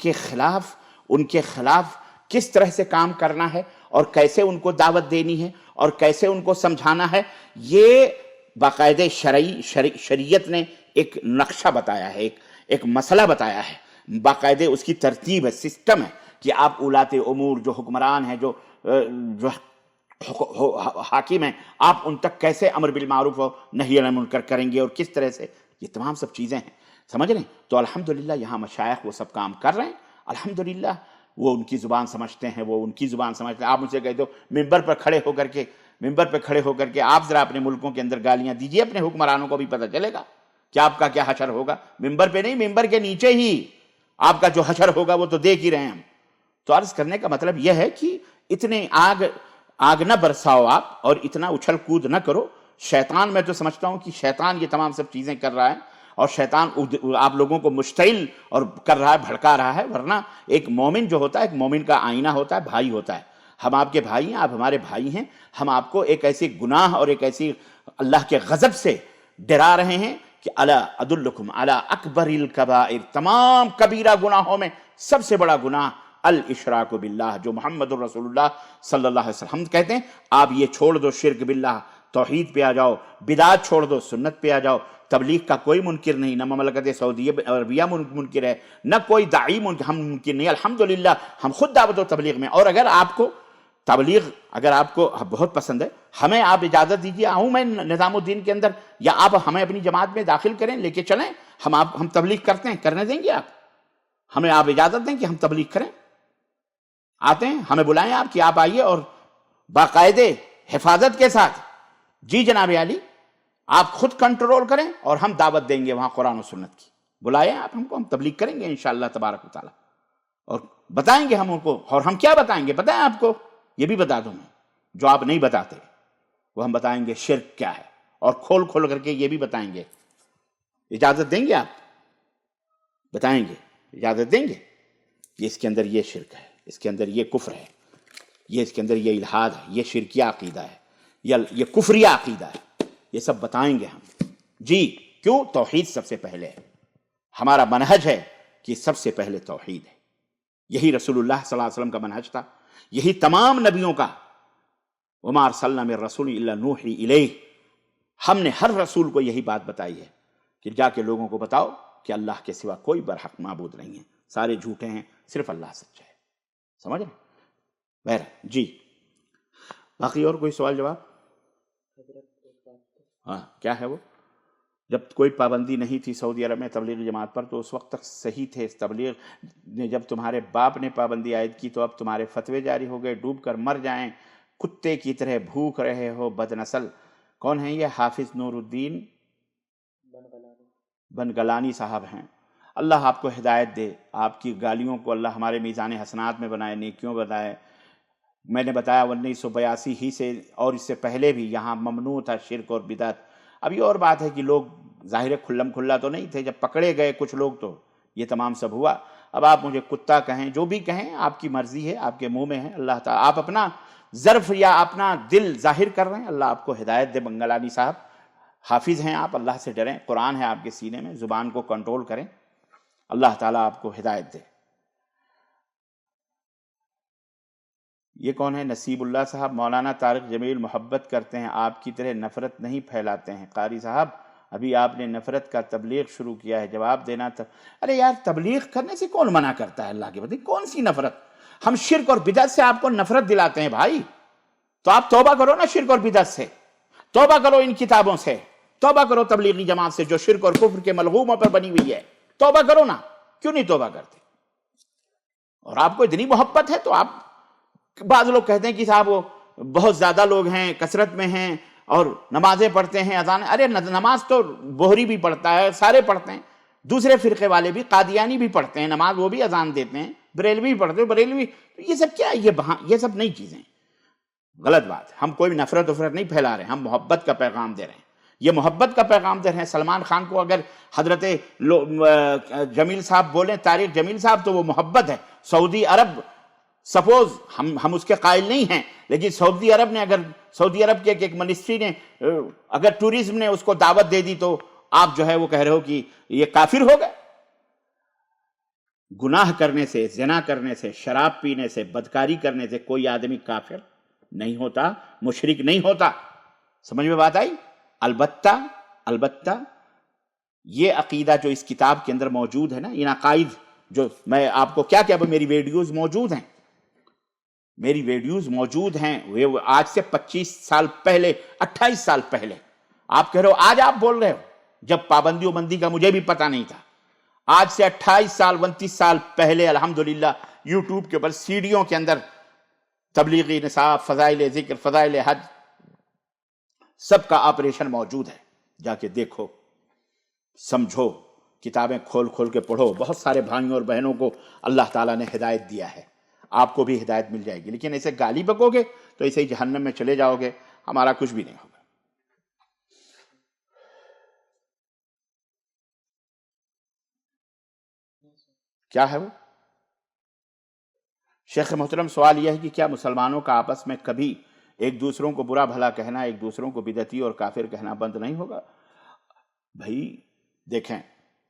کے خلاف کس طرح سے کام کرنا ہے اور کیسے ان کو دعوت دینی ہے اور کیسے ان کو سمجھانا ہے، یہ باقاعدہ شریعت نے ایک نقشہ بتایا ہے، ایک مسئلہ بتایا ہے، باقاعدہ اس کی ترتیب ہے، سسٹم ہے، کہ آپ اولاتے امور جو حکمران ہیں، جو حاکم ہیں، آپ ان تک کیسے امر بالمعروف و نہی عن المنکر کریں گے اور کس طرح سے، یہ تمام سب چیزیں ہیں، سمجھ رہے ہیں؟ تو الحمدللہ یہاں مشائخ وہ سب کام کر رہے ہیں، الحمدللہ وہ ان کی زبان سمجھتے ہیں، وہ ان کی زبان سمجھتے ہیں۔ آپ مجھ سے کہتے ہو ممبر پہ کھڑے ہو کر کے آپ ذرا اپنے ملکوں کے اندر گالیاں دیجئے، اپنے حکمرانوں کو بھی پتہ چلے گا کہ آپ کا کیا حشر ہوگا، ممبر پہ نہیں، ممبر کے نیچے ہی آپ کا جو حشر ہوگا وہ تو دیکھ ہی رہے ہیں ہم۔ تو عرض کرنے کا مطلب یہ ہے کہ اتنے آگ نہ برساؤ آپ، اور اتنا اچھل کود نہ کرو۔ شیطان، میں تو سمجھتا ہوں کہ شیطان یہ تمام سب چیزیں کر رہا ہے، اور شیطان آپ لوگوں کو مشتعل اور کر رہا ہے، بھڑکا رہا ہے، ورنہ ایک مومن جو ہوتا ہے، ایک مومن کا آئینہ ہوتا ہے، بھائی ہوتا ہے۔ ہم آپ کے بھائی ہیں، آپ ہمارے بھائی ہیں، ہم آپ کو ایک ایسی گناہ اور ایک ایسی اللہ کے غضب سے ڈرا رہے ہیں کہ الا ادلکم علی اکبر الکبائر، تمام کبیرہ گناہوں میں سب سے بڑا گناہ الاشراک باللہ، جو محمد الرسول اللہ صلی اللہ علیہ وسلم کہتے ہیں آپ یہ چھوڑ دو، شرک باللہ، توحید پہ آ جاؤ، بدعت چھوڑ دو، سنت پہ آ جاؤ۔ تبلیغ کا کوئی منکر نہیں، نہ مملکت سعودیہ عربیہ منکر ہے، نہ کوئی داعی منکر، ہم منکر نہیں، الحمدللہ ہم خود دعوت و تبلیغ میں۔ اور اگر آپ کو تبلیغ اگر آپ کو بہت پسند ہے، ہمیں آپ اجازت دیجیے، آؤں میں نظام الدین کے اندر، یا آپ ہمیں اپنی جماعت میں داخل کریں، لے کے چلیں، ہم تبلیغ کرتے ہیں، کرنے دیں گے آپ؟ ہمیں آپ اجازت دیں کہ ہم تبلیغ کریں؟ آتے ہیں، ہمیں بلائیں آپ کہ آپ آئیے اور باقاعدے حفاظت کے ساتھ، جی جناب علی آپ خود کنٹرول کریں اور ہم دعوت دیں گے وہاں قرآن و سنت کی، بلائیں آپ ہم کو، ہم تبلیغ کریں گے انشاءاللہ تبارک و تعالیٰ، اور بتائیں گے ہم ان کو۔ اور ہم کیا بتائیں گے؟ بتائیں آپ کو، یہ بھی بتا دوں میں جو آپ نہیں بتاتے، وہ ہم بتائیں گے شرک کیا ہے، اور کھول کھول کر کے یہ بھی بتائیں گے۔ اجازت دیں گے آپ؟ بتائیں گے، اجازت دیں گے کہ اس کے اندر یہ شرک ہے، اس کے اندر یہ کفر ہے، یہ اس کے اندر یہ الحاد ہے، یہ شرکیہ عقیدہ ہے، یہ کفریہ عقیدہ ہے، یہ سب بتائیں گے ہم۔ جی کیوں؟ توحید سب سے پہلے ہے، ہمارا منہج ہے کہ سب سے پہلے توحید ہے، یہی رسول اللہ صلی اللہ علیہ وسلم کا منہج تھا، یہی تمام نبیوں کا، وما ارسلنا من رسول الا نوحی الیہ، ہم نے ہر رسول کو یہی بات بتائی ہے کہ جا کے لوگوں کو بتاؤ کہ اللہ کے سوا کوئی برحق معبود نہیں ہے، سارے جھوٹے ہیں، صرف اللہ سچا ہے۔ سمجھ رہے؟ بہر جی باقی اور کوئی سوال جواب؟ ہاں کیا ہے وہ؟ جب کوئی پابندی نہیں تھی سعودی عرب میں تبلیغ جماعت پر تو اس وقت تک صحیح تھے، اس تبلیغ نے جب تمہارے باپ نے پابندی عائد کی تو اب تمہارے فتوے جاری ہو گئے، ڈوب کر مر جائیں، کتے کی طرح بھوک رہے ہو بد نسل۔ کون ہیں یہ؟ حافظ نور الدین بن گلانی صاحب ہیں، اللہ آپ کو ہدایت دے، آپ کی گالیوں کو اللہ ہمارے میزان حسنات میں بنائے، نیکیوں بنائے۔ میں نے بتایا 1982 ہی سے اور اس سے پہلے بھی یہاں ممنوع تھا شرک اور بدعت۔ اب یہ اور بات ہے کہ لوگ ظاہر کھلم کھلا تو نہیں تھے، جب پکڑے گئے کچھ لوگ تو یہ تمام سب ہوا۔ اب آپ مجھے کتا کہیں، جو بھی کہیں، آپ کی مرضی ہے، آپ کے منہ میں ہے، اللہ تعالیٰ آپ اپنا ظرف یا اپنا دل ظاہر کر رہے ہیں، اللہ آپ کو ہدایت دے۔ بنگلانی صاحب حافظ ہیں آپ، اللہ سے ڈریں، قرآن ہے آپ کے سینے میں، زبان کو کنٹرول کریں، اللہ تعالیٰ آپ کو ہدایت دے۔ یہ کون ہے؟ نصیب اللہ صاحب، مولانا طارق جمیل محبت کرتے ہیں، آپ کی طرح نفرت نہیں پھیلاتے ہیں۔ قاری صاحب ابھی آپ نے نفرت کا تبلیغ شروع کیا ہے، جواب دینا تھا۔ ارے یار تبلیغ کرنے سے کون منع کرتا ہے اللہ کے بندے؟ کون سی نفرت؟ ہم شرک اور بدعت سے آپ کو نفرت دلاتے ہیں بھائی، تو آپ توبہ کرو نا شرک اور بدعت سے، توبہ کرو ان کتابوں سے، توبہ کرو تبلیغی جماعت سے جو شرک اور کفر کے ملغوموں پر بنی ہوئی ہے، توبہ کرو نا، کیوں نہیں توبہ کرتے؟ اور آپ کو اتنی محبت ہے تو آپ، بعض لوگ کہتے ہیں کہ صاحب وہ بہت زیادہ لوگ ہیں، کثرت میں ہیں اور نمازیں پڑھتے ہیں، اذان، ارے نماز تو بہری بھی پڑھتا ہے، سارے پڑھتے ہیں، دوسرے فرقے والے بھی، قادیانی بھی پڑھتے ہیں نماز، وہ بھی اذان دیتے ہیں، بریلوی بھی پڑھتے ہیں، بریلوی، یہ سب کیا ہے؟ یہ سب نئی چیزیں، غلط بات ہے۔ ہم کوئی نفرت نہیں پھیلا رہے ہیں، ہم محبت کا پیغام دے رہے ہیں، یہ محبت کا پیغام دے رہے ہیں۔ سلمان خان کو اگر حضرت جمیل صاحب بولیں، طارق جمیل صاحب، تو وہ محبت ہے۔ سعودی عرب سپوز ہم اس کے قائل نہیں ہیں، لیکن سعودی عرب نے، اگر سعودی عرب کے ایک منسٹری نے اگر ٹورزم نے اس کو دعوت دے دی تو آپ جو ہے وہ کہہ رہے ہو کہ یہ کافر ہو گئے؟ گناہ کرنے سے، زنا کرنے سے، شراب پینے سے، بدکاری کرنے سے کوئی آدمی کافر نہیں ہوتا، مشرک نہیں ہوتا۔ سمجھ میں بات آئی؟ البتہ یہ عقیدہ جو اس کتاب کے اندر موجود ہے نا، ان عقائد جو میں آپ کو کیا میری ویڈیوز موجود ہیں، میری ویڈیوز موجود ہیں، وہ آج سے 25 سال پہلے، 28 سال پہلے، آپ کہہ رہے ہو آج آپ بول رہے ہو، جب پابندی و بندی کا مجھے بھی پتہ نہیں تھا، آج سے 28 سال 29 سال پہلے الحمدللہ یوٹیوب کے اوپر سیڈیوں کے اندر تبلیغی نصاب، فضائل ذکر، فضائل حج، سب کا آپریشن موجود ہے، جا کے دیکھو، سمجھو، کتابیں کھول کھول کے پڑھو۔ بہت سارے بھائیوں اور بہنوں کو اللہ تعالیٰ نے ہدایت دیا ہے، آپ کو بھی ہدایت مل جائے گی، لیکن ایسے گالی بکو گے تو ایسے ہی جہنم میں چلے جاؤ گے، ہمارا کچھ بھی نہیں ہوگا۔ کیا ہے وہ؟ شیخ محترم سوال یہ ہے کہ کیا مسلمانوں کا آپس میں کبھی ایک دوسروں کو برا بھلا کہنا، ایک دوسروں کو بدعتی اور کافر کہنا بند نہیں ہوگا؟ بھائی دیکھیں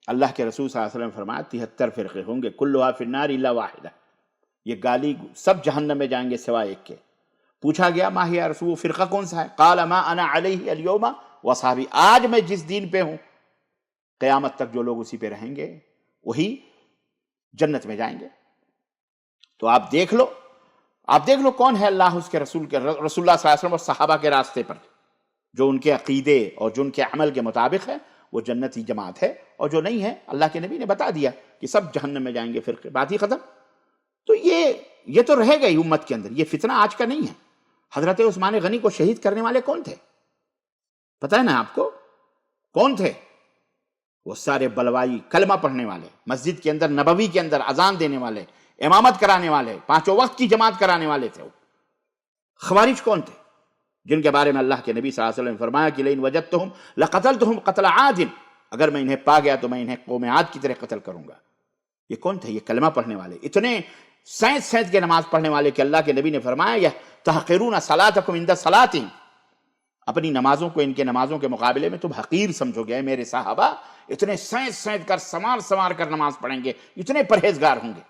اللہ کے رسول صلی اللہ علیہ وسلم نے فرمایا 73 فرقے ہوں گے، کلھا فی النار الا واحدہ، یہ گالی سب جہنم میں جائیں گے سوائے ایک کے۔ پوچھا گیا ما ہی یا رسول، وہ فرقہ کون سا ہے؟ قال ما انا علیہ الیوم وصحابی، آج میں جس دین پہ ہوں قیامت تک جو لوگ اسی پہ رہیں گے وہی جنت میں جائیں گے۔ تو آپ دیکھ لو کون ہے اللہ اس کے رسول اللہ صلی اللہ علیہ وسلم اور صحابہ کے راستے پر، جو ان کے عقیدے اور جو ان کے عمل کے مطابق ہے وہ جنتی جماعت ہے، اور جو نہیں ہے اللہ کے نبی نے بتا دیا کہ سب جہنم میں جائیں گے فرقے، بات ہی ختم۔ تو یہ تو رہے گا ہی امت کے اندر، یہ فتنہ آج کا نہیں ہے۔ حضرت عثمان غنی کو شہید کرنے والے کون تھے؟ پتہ ہے نا آپ کو کون تھے؟ وہ سارے بلوائی کلمہ پڑھنے والے، مسجد کے اندر نبوی کے اندر اذان دینے والے، امامت کرانے والے، 5 وقت کی جماعت کرانے والے تھے۔ وہ خوارج کون تھے؟ جن کے بارے میں اللہ کے نبی صلی اللہ علیہ وسلم نے فرمایا کہ لئن وجدتہم لقتلتہم قتل عاد، اگر میں انہیں پا گیا تو میں انہیں قوم عاد کی طرح قتل کروں گا۔ یہ کون تھے؟ یہ کلمہ پڑھنے والے، اتنے سینت کے نماز پڑھنے والے کہ اللہ کے نبی نے فرمایا یہ تحقرون صلاتکم عند صلاتہم، اپنی نمازوں کو ان کے نمازوں کے مقابلے میں تم حقیر سمجھو گے۔ میرے صحابہ اتنے سینت کر سمار کر نماز پڑھیں گے، اتنے پرہیزگار ہوں گے،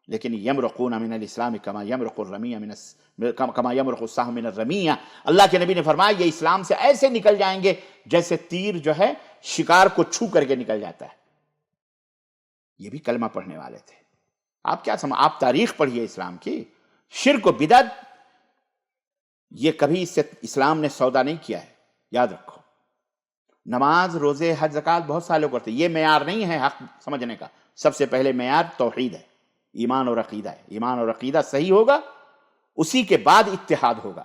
لیکن یمرقون من الاسلام کما یمرق السهم من الرمیہ، اللہ کے نبی نے فرمایا یہ اسلام سے ایسے نکل جائیں گے جیسے تیر جو ہے شکار کو چھو کر کے نکل جاتا ہے۔ یہ بھی کلمہ پڑھنے والے تھے۔ آپ کیا آپ تاریخ پڑھیے اسلام کی، شرک و بدعت یہ کبھی اس سے اسلام نے سودا نہیں کیا ہے، یاد رکھو۔ نماز، روزے، حج، زکوٰۃ بہت سارے لوگ کرتے ہیں، یہ معیار نہیں ہے حق سمجھنے کا۔ سب سے پہلے معیار توحید ہے، ایمان اور عقیدہ ہے۔ ایمان اور عقیدہ صحیح ہوگا، اسی کے بعد اتحاد ہوگا،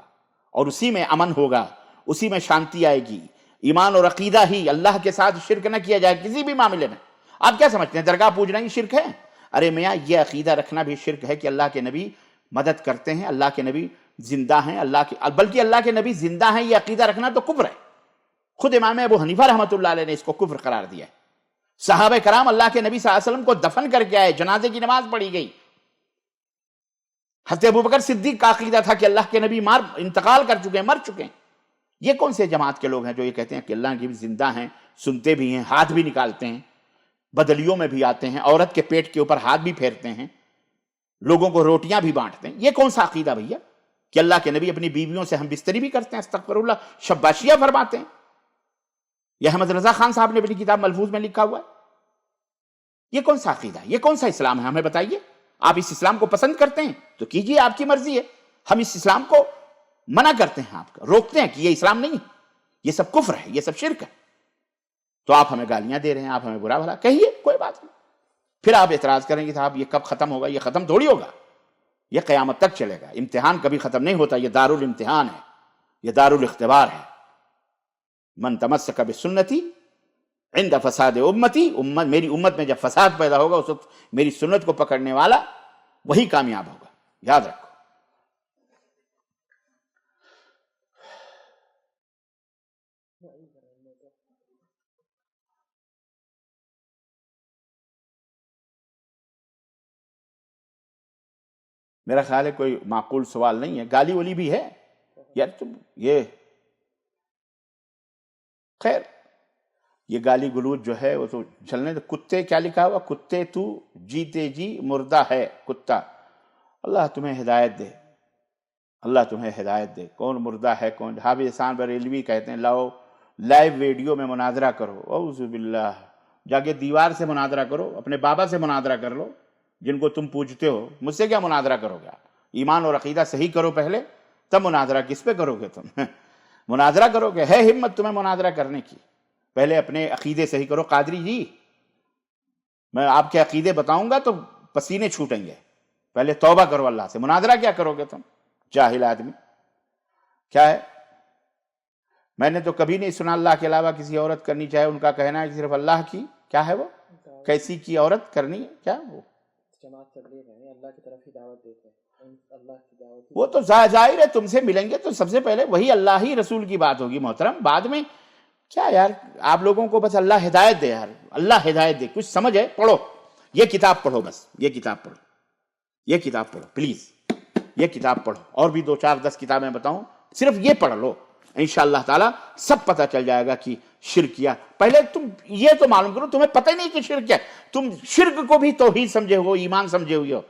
اور اسی میں امن ہوگا، اسی میں شانتی آئے گی۔ ایمان اور عقیدہ ہی، اللہ کے ساتھ شرک نہ کیا جائے کسی بھی معاملے میں۔ آپ کیا سمجھتے ہیں درگاہ پوجنا ہی شرک ہے؟ ارے میاں یہ عقیدہ رکھنا بھی شرک ہے کہ اللہ کے نبی مدد کرتے ہیں، اللہ کے نبی زندہ ہیں، بلکہ اللہ کے نبی زندہ ہیں، یہ عقیدہ رکھنا تو کفر ہے۔ خود امام ابو حنیفہ رحمۃ اللہ علیہ نے اس کو کفر قرار دیا ہے۔ صحابہ کرام اللہ کے نبی صلی اللہ علیہ وسلم کو دفن کر کے آئے، جنازے کی نماز پڑھی گئی۔ حضرت ابوبکر صدیق کا عقیدہ تھا کہ اللہ کے نبی انتقال کر چکے ہیں، مر چکے ہیں۔ یہ کون سے جماعت کے لوگ ہیں جو یہ کہتے ہیں کہ اللہ کے نبی زندہ ہیں، سنتے بھی ہیں، ہاتھ بھی نکالتے ہیں، بدلیوں میں بھی آتے ہیں، عورت کے پیٹ کے اوپر ہاتھ بھی پھیرتے ہیں، لوگوں کو روٹیاں بھی بانٹتے ہیں؟ یہ کون سا عقیدہ بھیا کہ اللہ کے نبی اپنی بیویوں سے ہم بستری بھی کرتے ہیں، استغفر اللہ، شباشیہ فرماتے ہیں؟ یہ احمد رضا خان صاحب نے اپنی کتاب ملفوظ میں لکھا ہوا ہے۔ یہ کون سا عقیدہ ہے؟ یہ کون سا اسلام ہے؟ ہمیں بتائیے۔ آپ اس اسلام کو پسند کرتے ہیں تو کیجئے، آپ کی مرضی ہے۔ ہم اس اسلام کو منع کرتے ہیں، آپ کا روکتے ہیں کہ یہ اسلام نہیں، یہ سب کفر ہے، یہ سب شرک ہے۔ تو آپ ہمیں گالیاں دے رہے ہیں، آپ ہمیں برا بھلا کہیے، کوئی بات نہیں۔ پھر آپ اعتراض کریں گے صاحب یہ کب ختم ہوگا؟ یہ ختم تھوڑی ہوگا، یہ قیامت تک چلے گا۔ امتحان کبھی ختم نہیں ہوتا، یہ دارالامتحان ہے، یہ دارالاختبار ہے۔ من تمسک بسنتی عند فساد امتی، میری امت میں جب فساد پیدا ہوگا اس وقت میری سنت کو پکڑنے والا وہی کامیاب ہوگا، یاد رکھو۔ میرا خیال ہے کوئی معقول سوال نہیں ہے، گالی ولی بھی ہے یار، تم یہ خیر یہ گالی گلوچ جو ہے وہ تو چلنے دو۔ کتے کیا لکھا ہوا؟ کتے تو جیتے جی مردہ ہے کتا۔ اللہ تمہیں ہدایت دے، اللہ تمہیں ہدایت دے۔ کون مردہ ہے کون؟ حافظ احسان بریلوی کہتے ہیں لاؤ لائیو ویڈیو میں مناظرہ کرو، اعوذ باللہ، جا کے دیوار سے مناظرہ کرو، اپنے بابا سے مناظرہ کر لو جن کو تم پوجتے ہو، مجھ سے کیا مناظرہ کرو گے؟ ایمان اور عقیدہ صحیح کرو پہلے، تب مناظرہ کس پہ کرو گے تم؟ مناظرہ کرو گے، ہے ہمت تمہیں مناظرہ کرنے کی؟ پہلے اپنے عقیدے صحیح کرو۔ قادری جی میں آپ کے عقیدے بتاؤں گا تو پسینے چھوٹیں گے، پہلے توبہ کرو اللہ سے۔ مناظرہ کیا کرو گے تم جاہل آدمی؟ کیا ہے؟ میں نے تو کبھی نہیں سنا اللہ کے علاوہ کسی عورت کرنی چاہے، ان کا کہنا ہے کہ صرف اللہ کی کیا ہے وہ کیسی کی عورت کرنی ہے، کیا وہ جماعت تبلیغ ہے، اللہ کی طرف ہی دعوت دیتے ہیں، اللہ کی دعوت۔ وہ تو ظاہر ہے تم سے ملیں گے تو سب سے پہلے وہی اللہ ہی رسول کی بات ہوگی محترم، بعد میں کیا یار آپ لوگوں کو بس اللہ ہدایت دے یار، اللہ ہدایت دے، کچھ سمجھ ہے؟ پڑھو یہ کتاب پڑھو، بس یہ کتاب پڑھو، یہ کتاب پڑھو پلیز، یہ کتاب پڑھو، اور بھی 2 4 10 کتابیں بتاؤں، صرف یہ پڑھ لو، انشاءاللہ تعالیٰ سب پتہ چل جائے گا کہ شرک کیا. پہلے تم یہ تو معلوم کرو تمہیں پتہ ہی نہیں کہ شرک کیا. تم شرک کو بھی توحید سمجھے ہو, ایمان سمجھے ہوئے ہو,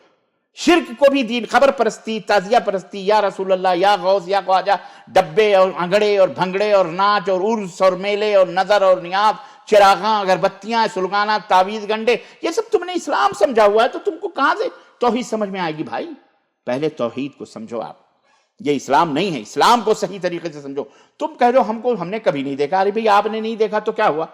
شرک کو بھی دین, خبر پرستی, تعزیہ پرستی, یا رسول اللہ, یا غوث, یا خواجہ, ڈبے اور انگڑے اور بھنگڑے اور ناچ اور عرس اور میلے اور نظر اور نیاز, چراغاں, اگربتیاں, سلگانا, تعویذ گنڈے, یہ سب تم نے اسلام سمجھا ہوا ہے, تو تم کو کہاں سے توحید سمجھ میں آئے گی بھائی؟ پہلے توحید کو سمجھو آپ. یہ اسلام نہیں ہے, اسلام کو صحیح طریقے سے سمجھو. تم کہہ رہے ہو ہم نے کبھی نہیں دیکھا. ارے بھئی آپ نے نہیں دیکھا تو کیا ہوا؟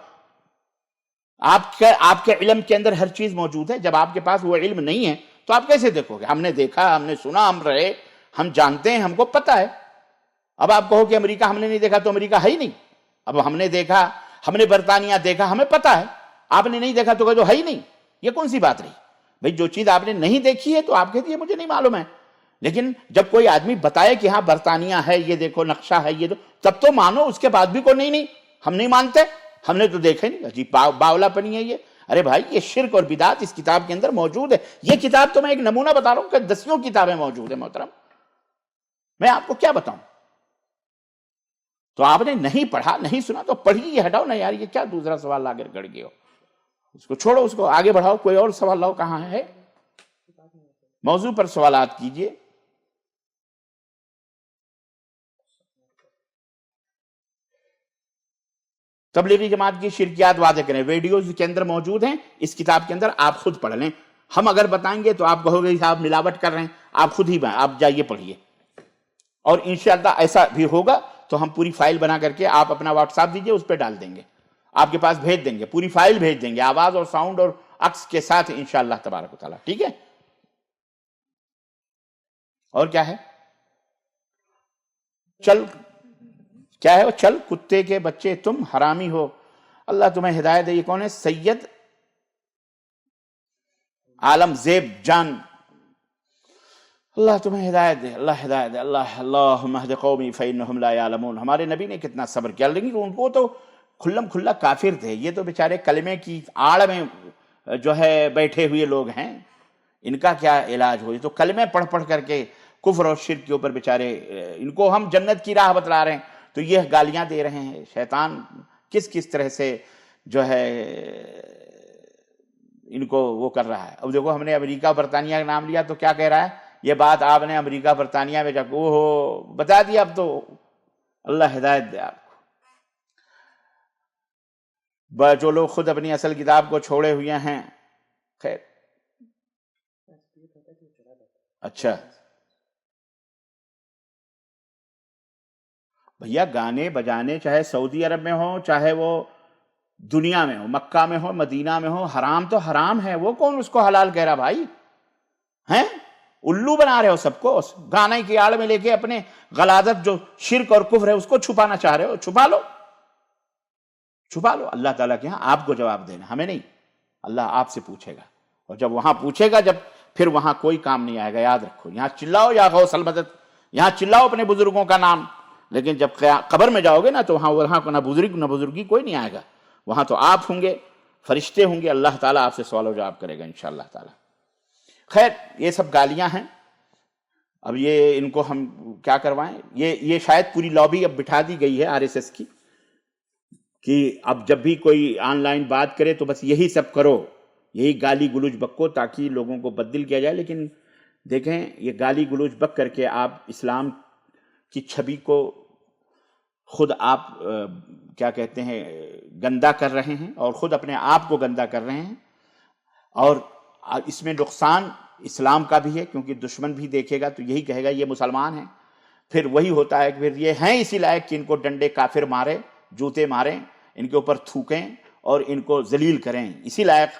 آپ کے علم کے اندر ہر چیز موجود ہے. جب آپ کے پاس وہ علم نہیں ہے تو آپ کیسے دیکھو گے؟ ہم نے دیکھا, ہم نے سنا, ہم رہے, ہم جانتے ہیں, ہم کو پتہ ہے. اب آپ کہو کہ امریکہ ہم نے نہیں دیکھا تو امریکہ ہے ہی نہیں. اب ہم نے دیکھا, ہم نے برطانیہ دیکھا, ہمیں پتہ ہے. آپ نے نہیں دیکھا تو کہو ہے ہی نہیں. یہ کون سی بات رہی بھئی؟ جو چیز آپ نے نہیں دیکھی ہے تو آپ کہتے ہیں مجھے نہیں معلوم ہے. لیکن جب کوئی آدمی بتائے کہ ہاں برطانیہ ہے, یہ دیکھو نقشہ ہے, یہ تب تو مانو. اس کے بعد بھی کو نہیں ہم نہیں مانتے, ہم نے تو دیکھا نہیں. عجیب باولا پنی ہے یہ. ارے بھائی یہ شرک اور بدعت اس کتاب کے اندر موجود ہے. یہ کتاب تو میں ایک نمونہ بتا رہا ہوں کہ دسیوں کتابیں موجود ہیں محترم. میں آپ کو کیا بتاؤں؟ تو آپ نے نہیں پڑھا, نہیں سنا تو پڑھیے, ہٹاؤ نا یار. یہ کیا دوسرا سوال لا کر گڑ گئے ہو؟ اس کو چھوڑو, اس کو آگے بڑھاؤ. کوئی اور سوال لاؤ. کہاں ہے موضوع پر سوالات کیجئے. تبلیغی جماعت کی شرکیات واضح کریں. ویڈیوز کے اندر موجود ہیں اس کتاب کے اندر, آپ خود پڑھ لیں. ہم اگر بتائیں گے تو آپ کہو گے صاحب ملاوٹ کر رہے ہیں. آپ خود ہی آپ جائیے پڑھیے. اور انشاءاللہ ایسا بھی ہوگا تو ہم پوری فائل بنا کر کے, آپ اپنا واٹس ایپ دیجئے, اس پہ ڈال دیں گے, آپ کے پاس بھیج دیں گے, پوری فائل بھیج دیں گے, آواز اور ساؤنڈ اور عکس کے ساتھ انشاءاللہ تبارک و تعالیٰ. ٹھیک ہے؟ اور کیا ہے؟ چل کیا ہے وہ؟ چل کتے کے بچے تم حرامی ہو, اللہ تمہیں ہدایت دے. یہ کون ہے؟ سید عالم زیب جان. اللہ تمہیں ہدایت دے, اللہ ہدایت دے. اللہم اہد قومی فإنہم لا یعلمون. ہمارے نبی نے کتنا صبر کیا, لیکن ان کو تو کھلم کھلا کافر تھے. یہ تو بیچارے کلمے کی آڑ میں جو ہے بیٹھے ہوئے لوگ ہیں. ان کا کیا علاج ہو؟ یہ تو کلمے پڑھ پڑھ کر کے کفر اور شرک کے اوپر بیچارے, ان کو ہم جنت کی راہ بتلا رہے ہیں تو یہ گالیاں دے رہے ہیں. شیطان کس طرح سے جو ہے ان کو وہ کر رہا ہے. اب دیکھو, ہم نے امریکہ برطانیہ کا نام لیا تو کیا کہہ رہا ہے؟ یہ بات آپ نے امریکہ برطانیہ میں جا کے بتا دیا. اب تو اللہ ہدایت دے آپ کو. جو لوگ خود اپنی اصل کتاب کو چھوڑے ہوئے ہیں, خیر. اچھا بھیا, گانے بجانے چاہے سعودی عرب میں ہو, چاہے وہ دنیا میں ہو, مکہ میں ہو, مدینہ میں ہو, حرام تو حرام ہے. وہ کون اس کو حلال کہہ رہا بھائی؟ ہیں الو بنا رہے ہو سب کو. گانے کی آڑ میں لے کے اپنے غلاظت جو شرک اور کفر ہے اس کو چھپانا چاہ رہے ہو. چھپا لو, چھپا لو. اللہ تعالیٰ کے ہاں آپ کو جواب دینا, ہمیں نہیں. اللہ آپ سے پوچھے گا, اور جب وہاں پوچھے گا, جب پھر وہاں کوئی کام نہیں آئے گا. یاد رکھو, یہاں چلاؤ یا غوث المدد, یہاں چلاؤ اپنے بزرگوں کا نام, لیکن جب قبر میں جاؤ گے نا تو وہاں کو نہ بزرگ نہ بزرگی کوئی نہیں آئے گا. وہاں تو آپ ہوں گے, فرشتے ہوں گے, اللہ تعالیٰ آپ سے سوال و جواب کرے گا انشاءاللہ تعالیٰ. خیر, یہ سب گالیاں ہیں. اب یہ ان کو ہم کیا کروائیں؟ یہ شاید پوری لابی اب بٹھا دی گئی ہے RSS کی, کہ اب جب بھی کوئی آن لائن بات کرے تو بس یہی سب کرو, یہی گالی گلوچ بکو, تاکہ لوگوں کو بددل کیا جائے. لیکن دیکھیں, یہ گالی گلوچ بک کر کے آپ اسلام کی چھبی کو خود آپ کیا کہتے ہیں گندا کر رہے ہیں, اور خود اپنے آپ کو گندا کر رہے ہیں. اور اس میں نقصان اسلام کا بھی ہے, کیونکہ دشمن بھی دیکھے گا تو یہی کہے گا یہ مسلمان ہیں. پھر وہی ہوتا ہے کہ پھر یہ ہیں اسی لائق کہ ان کو ڈنڈے کافر مارے, جوتے ماریں, ان کے اوپر تھوکیں اور ان کو ذلیل کریں. اسی لائق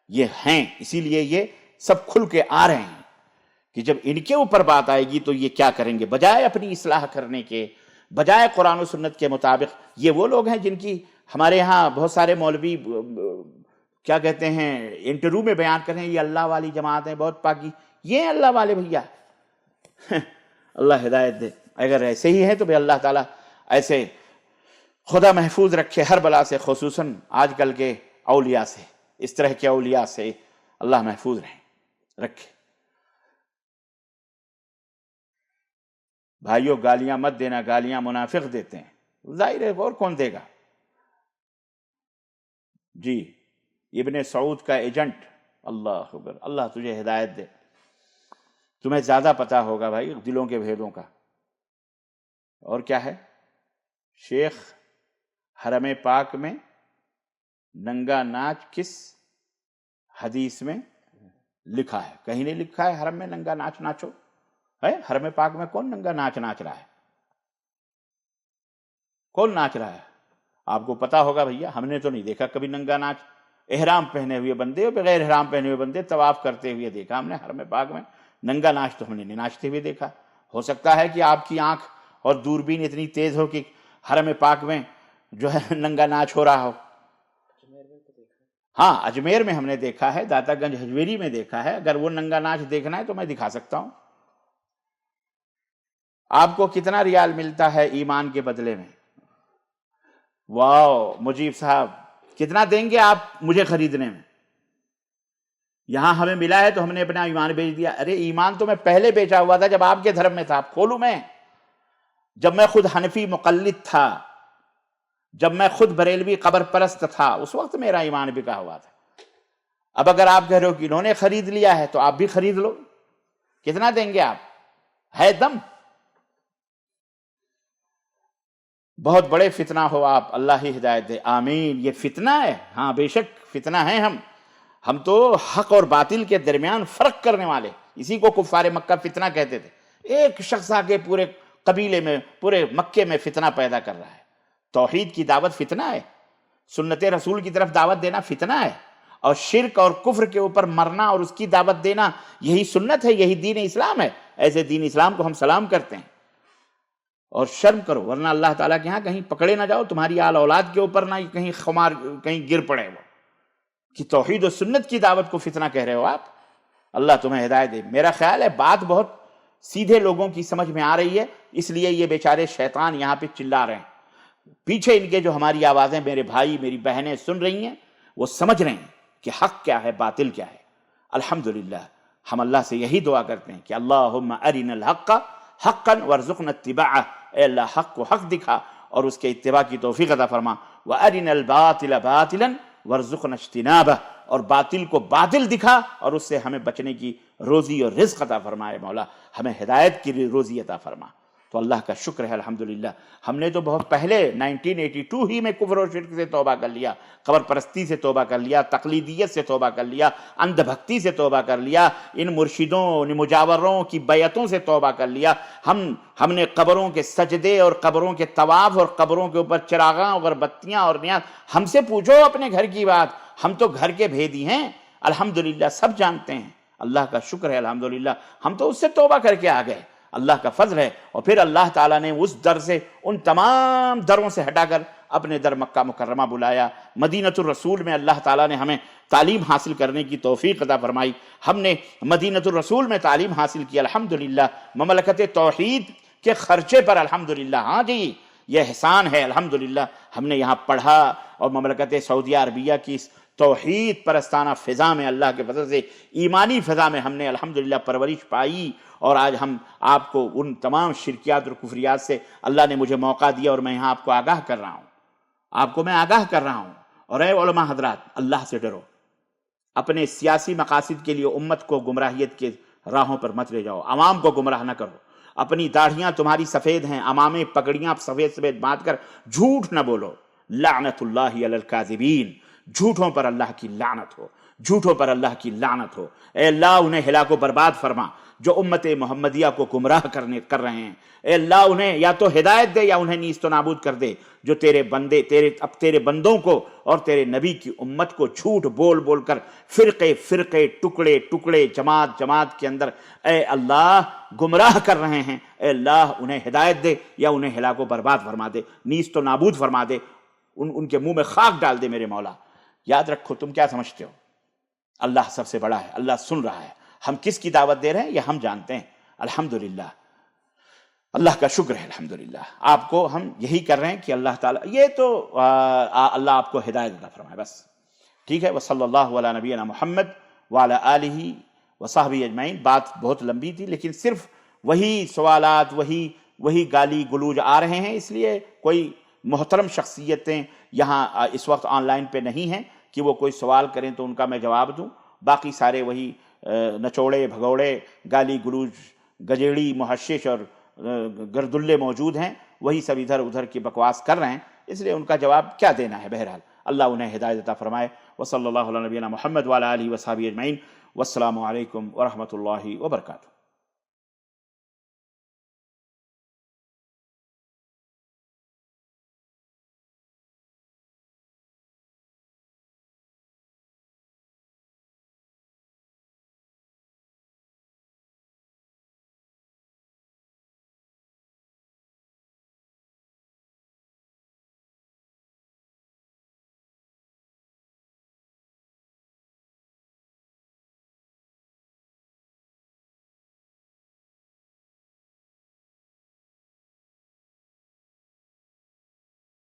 یہ ہیں, اسی لیے یہ سب کھل کے آ رہے ہیں کہ جب ان کے اوپر بات آئے گی تو یہ کیا کریں گے. بجائے اپنی اصلاح کرنے کے, بجائے قرآن و سنت کے مطابق. یہ وہ لوگ ہیں جن کی ہمارے ہاں بہت سارے مولوی کیا کہتے ہیں انٹرویو میں بیان کر رہے ہیں یہ اللہ والی جماعت ہے, بہت پاکی. یہ اللہ والے بھیا, اللہ ہدایت دے. اگر ایسے ہی ہے تو بھی اللہ تعالیٰ ایسے خدا محفوظ رکھے ہر بلا سے, خصوصاً آج کل کے اولیاء سے, اس طرح کے اولیاء سے اللہ محفوظ رکھے. بھائیوں گالیاں مت دینا، گالیاں منافق دیتے ہیں، ظاہر ہے اور کون دے گا؟ جی ابن سعود کا ایجنٹ، اللہ اکبر، اللہ تجھے ہدایت دے، تمہیں زیادہ پتا ہوگا بھائی دلوں کے بھیدوں کا۔ اور کیا ہے؟ شیخ حرم پاک میں ننگا ناچ کس حدیث میں لکھا ہے؟ کہیں نہیں لکھا ہے حرم میں ننگا ناچ ناچو، ہے حرم پاک میں کون ننگا ناچ ناچ رہا ہے؟ کون ناچ رہا ہے؟ آپ کو پتا ہوگا بھیا، ہم نے تو نہیں دیکھا کبھی ننگا ناچ۔ احرام پہنے ہوئے بندے اور بغیر احرام پہنے ہوئے بندے طواف کرتے ہوئے دیکھا ہم نے حرم پاک میں، ننگا ناچ تو ہم نے نہیں ناچتے ہوئے دیکھا۔ ہو سکتا ہے کہ آپ کی آنکھ اور دوربین اتنی تیز ہو کہ حرم پاک میں جو ہے ننگا ناچ ہو رہا ہو۔ ہاں اجمیر میں ہم نے دیکھا ہے، داتا گنج ہجویری میں دیکھا ہے۔ اگر وہ ننگا ناچ دیکھنا ہے تو میں دکھا سکتا ہوں۔ آپ کو کتنا ریال ملتا ہے ایمان کے بدلے میں؟ واو مجیب صاحب، کتنا دیں گے آپ مجھے خریدنے میں؟ یہاں ہمیں ملا ہے تو ہم نے اپنا ایمان بیچ دیا۔ ارے ایمان تو میں پہلے بیچا ہوا تھا جب آپ کے دھرم میں تھا، کھولوں میں؟ جب میں خود حنفی مقلد تھا، جب میں خود بریلوی قبر پرست تھا، اس وقت میرا ایمان بکا ہوا تھا۔ اب اگر آپ کہہ رہے ہو کہ انہوں نے خرید لیا ہے تو آپ بھی خرید لو، کتنا دیں گے آپ؟ ہے دم؟ بہت بڑے فتنہ ہو آپ، اللہ ہی ہدایت دے، آمین۔ یہ فتنہ ہے، ہاں بے شک فتنہ ہے۔ ہم تو حق اور باطل کے درمیان فرق کرنے والے، اسی کو کفار مکہ فتنہ کہتے تھے۔ ایک شخص آ کے پورے قبیلے میں، پورے مکے میں فتنہ پیدا کر رہا ہے۔ توحید کی دعوت فتنہ ہے، سنت رسول کی طرف دعوت دینا فتنہ ہے، اور شرک اور کفر کے اوپر مرنا اور اس کی دعوت دینا یہی سنت ہے، یہی دین اسلام ہے۔ ایسے دین اسلام کو ہم سلام کرتے ہیں۔ اور شرم کرو، ورنہ اللہ تعالیٰ کے ہاں کہیں پکڑے نہ جاؤ، تمہاری آل اولاد کے اوپر نہ کہیں خمار کہیں گر پڑے وہ کہ توحید و سنت کی دعوت کو فتنہ کہہ رہے ہو آپ۔ اللہ تمہیں ہدایت دے۔ میرا خیال ہے بات بہت سیدھے لوگوں کی سمجھ میں آ رہی ہے، اس لیے یہ بیچارے شیطان یہاں پہ چلا رہے ہیں۔ پیچھے ان کے جو ہماری آوازیں میرے بھائی میری بہنیں سن رہی ہیں، وہ سمجھ رہے ہیں کہ حق کیا ہے، باطل کیا ہے۔ الحمدللہ ہم اللہ سے یہی دعا کرتے ہیں کہ اللہم ارنا الحق حقا وارزقنا اتباعہ، اے اللہ حق کو حق دکھا اور اس کے اتباع کی توفیق عطا فرما، وارنا الباطل باطلا وارزقنا اجتنابہ، اور باطل کو باطل دکھا اور اس سے ہمیں بچنے کی روزی اور رزق عطا فرمائے مولا، ہمیں ہدایت کی روزی عطا فرما۔ تو اللہ کا شکر ہے الحمدللہ، ہم نے تو بہت پہلے 1982 ہی میں کفر و شرک سے توبہ کر لیا، قبر پرستی سے توبہ کر لیا، تقلیدیت سے توبہ کر لیا، اندھ بھکتی سے توبہ کر لیا، ان مرشدوں ان مجاوروں کی بیعتوں سے توبہ کر لیا۔ ہم نے قبروں کے سجدے اور قبروں کے طواف اور قبروں کے اوپر چراغاں اور بتیاں اور نیاز، ہم سے پوچھو اپنے گھر کی بات، ہم تو گھر کے بھیدی ہیں، الحمدللہ سب جانتے ہیں۔ اللہ کا شکر ہے الحمدللہ ہم تو اس سے توبہ کر کے آ گئے، اللہ کا فضل ہے۔ اور پھر اللہ تعالیٰ نے اس در سے، ان تمام دروں سے ہٹا کر اپنے در مکہ مکرمہ بلایا۔ مدینۃ الرسول میں اللہ تعالیٰ نے ہمیں تعلیم حاصل کرنے کی توفیق عطا فرمائی، ہم نے مدینۃ الرسول میں تعلیم حاصل کی الحمدللہ، مملکت توحید کے خرچے پر الحمدللہ۔ ہاں جی یہ احسان ہے الحمدللہ، ہم نے یہاں پڑھا اور مملکت سعودیہ عربیہ کی اس توحید پرستانہ فضا میں، اللہ کے فضل سے ایمانی فضا میں ہم نے الحمدللہ پرورش پائی، اور آج ہم آپ کو ان تمام شرکیات اور کفریات سے اللہ نے مجھے موقع دیا اور میں یہاں آپ کو آگاہ کر رہا ہوں، آپ کو میں آگاہ کر رہا ہوں۔ اور اے علماء حضرات، اللہ سے ڈرو، اپنے سیاسی مقاصد کے لیے امت کو گمراہیت کے راہوں پر مت لے جاؤ، عوام کو گمراہ نہ کرو۔ اپنی داڑھیاں تمہاری سفید ہیں، عمامے پگڑیاں سفید سفید باندھ کر جھوٹ نہ بولو۔ لعنت اللہ علی الکاذبین، جھوٹوں پر اللہ کی لعنت ہو، جھوٹوں پر اللہ کی لعنت ہو۔ اے اللہ انہیں ہلاک و برباد فرما جو امت محمدیہ کو گمراہ کر رہے ہیں۔ اے اللہ انہیں یا تو ہدایت دے یا انہیں نیست و نابود کر دے، جو تیرے بندے تیرے بندوں کو اور تیرے نبی کی امت کو جھوٹ بول بول کر فرقے فرقے ٹکڑے ٹکڑے جماعت جماعت کے اندر اے اللہ گمراہ کر رہے ہیں۔ اے اللہ انہیں ہدایت دے یا انہیں ہلاک و برباد فرما دے، نیست و نابود فرما دے، ان کے منہ میں خاک ڈال دے میرے مولا۔ یاد رکھو، تم کیا سمجھتے ہو؟ اللہ سب سے بڑا ہے، اللہ سن رہا ہے۔ ہم کس کی دعوت دے رہے ہیں یہ ہم جانتے ہیں الحمدللہ، اللہ کا شکر ہے الحمدللہ۔ آپ کو ہم یہی کر رہے ہیں کہ اللہ تعالیٰ، یہ تو اللہ آپ کو ہدایت عطا فرمائے، بس ٹھیک ہے۔ وصلی اللہ علی نبینا محمد وعلی آلہ وصحبہ اجمعین۔ بات بہت لمبی تھی لیکن صرف وہی سوالات، وہی وہی گالی گلوج آ رہے ہیں، اس لیے کوئی محترم شخصیتیں یہاں اس وقت آن لائن پہ نہیں ہیں کہ وہ کوئی سوال کریں تو ان کا میں جواب دوں. باقی سارے وہی نچوڑے بھگوڑے گالی گلوج گجیڑی محشش اور گردلے موجود ہیں، وہی سب ادھر ادھر کی بکواس کر رہے ہیں، اس لیے ان کا جواب کیا دینا ہے. بہرحال اللہ انہیں ہدایت عطا فرمائے. وصلی اللہ علی نبینا محمد وعلی آلہ وصحبہ اجمعین. والسلام علیکم ورحمۃ اللہ وبرکاتہ.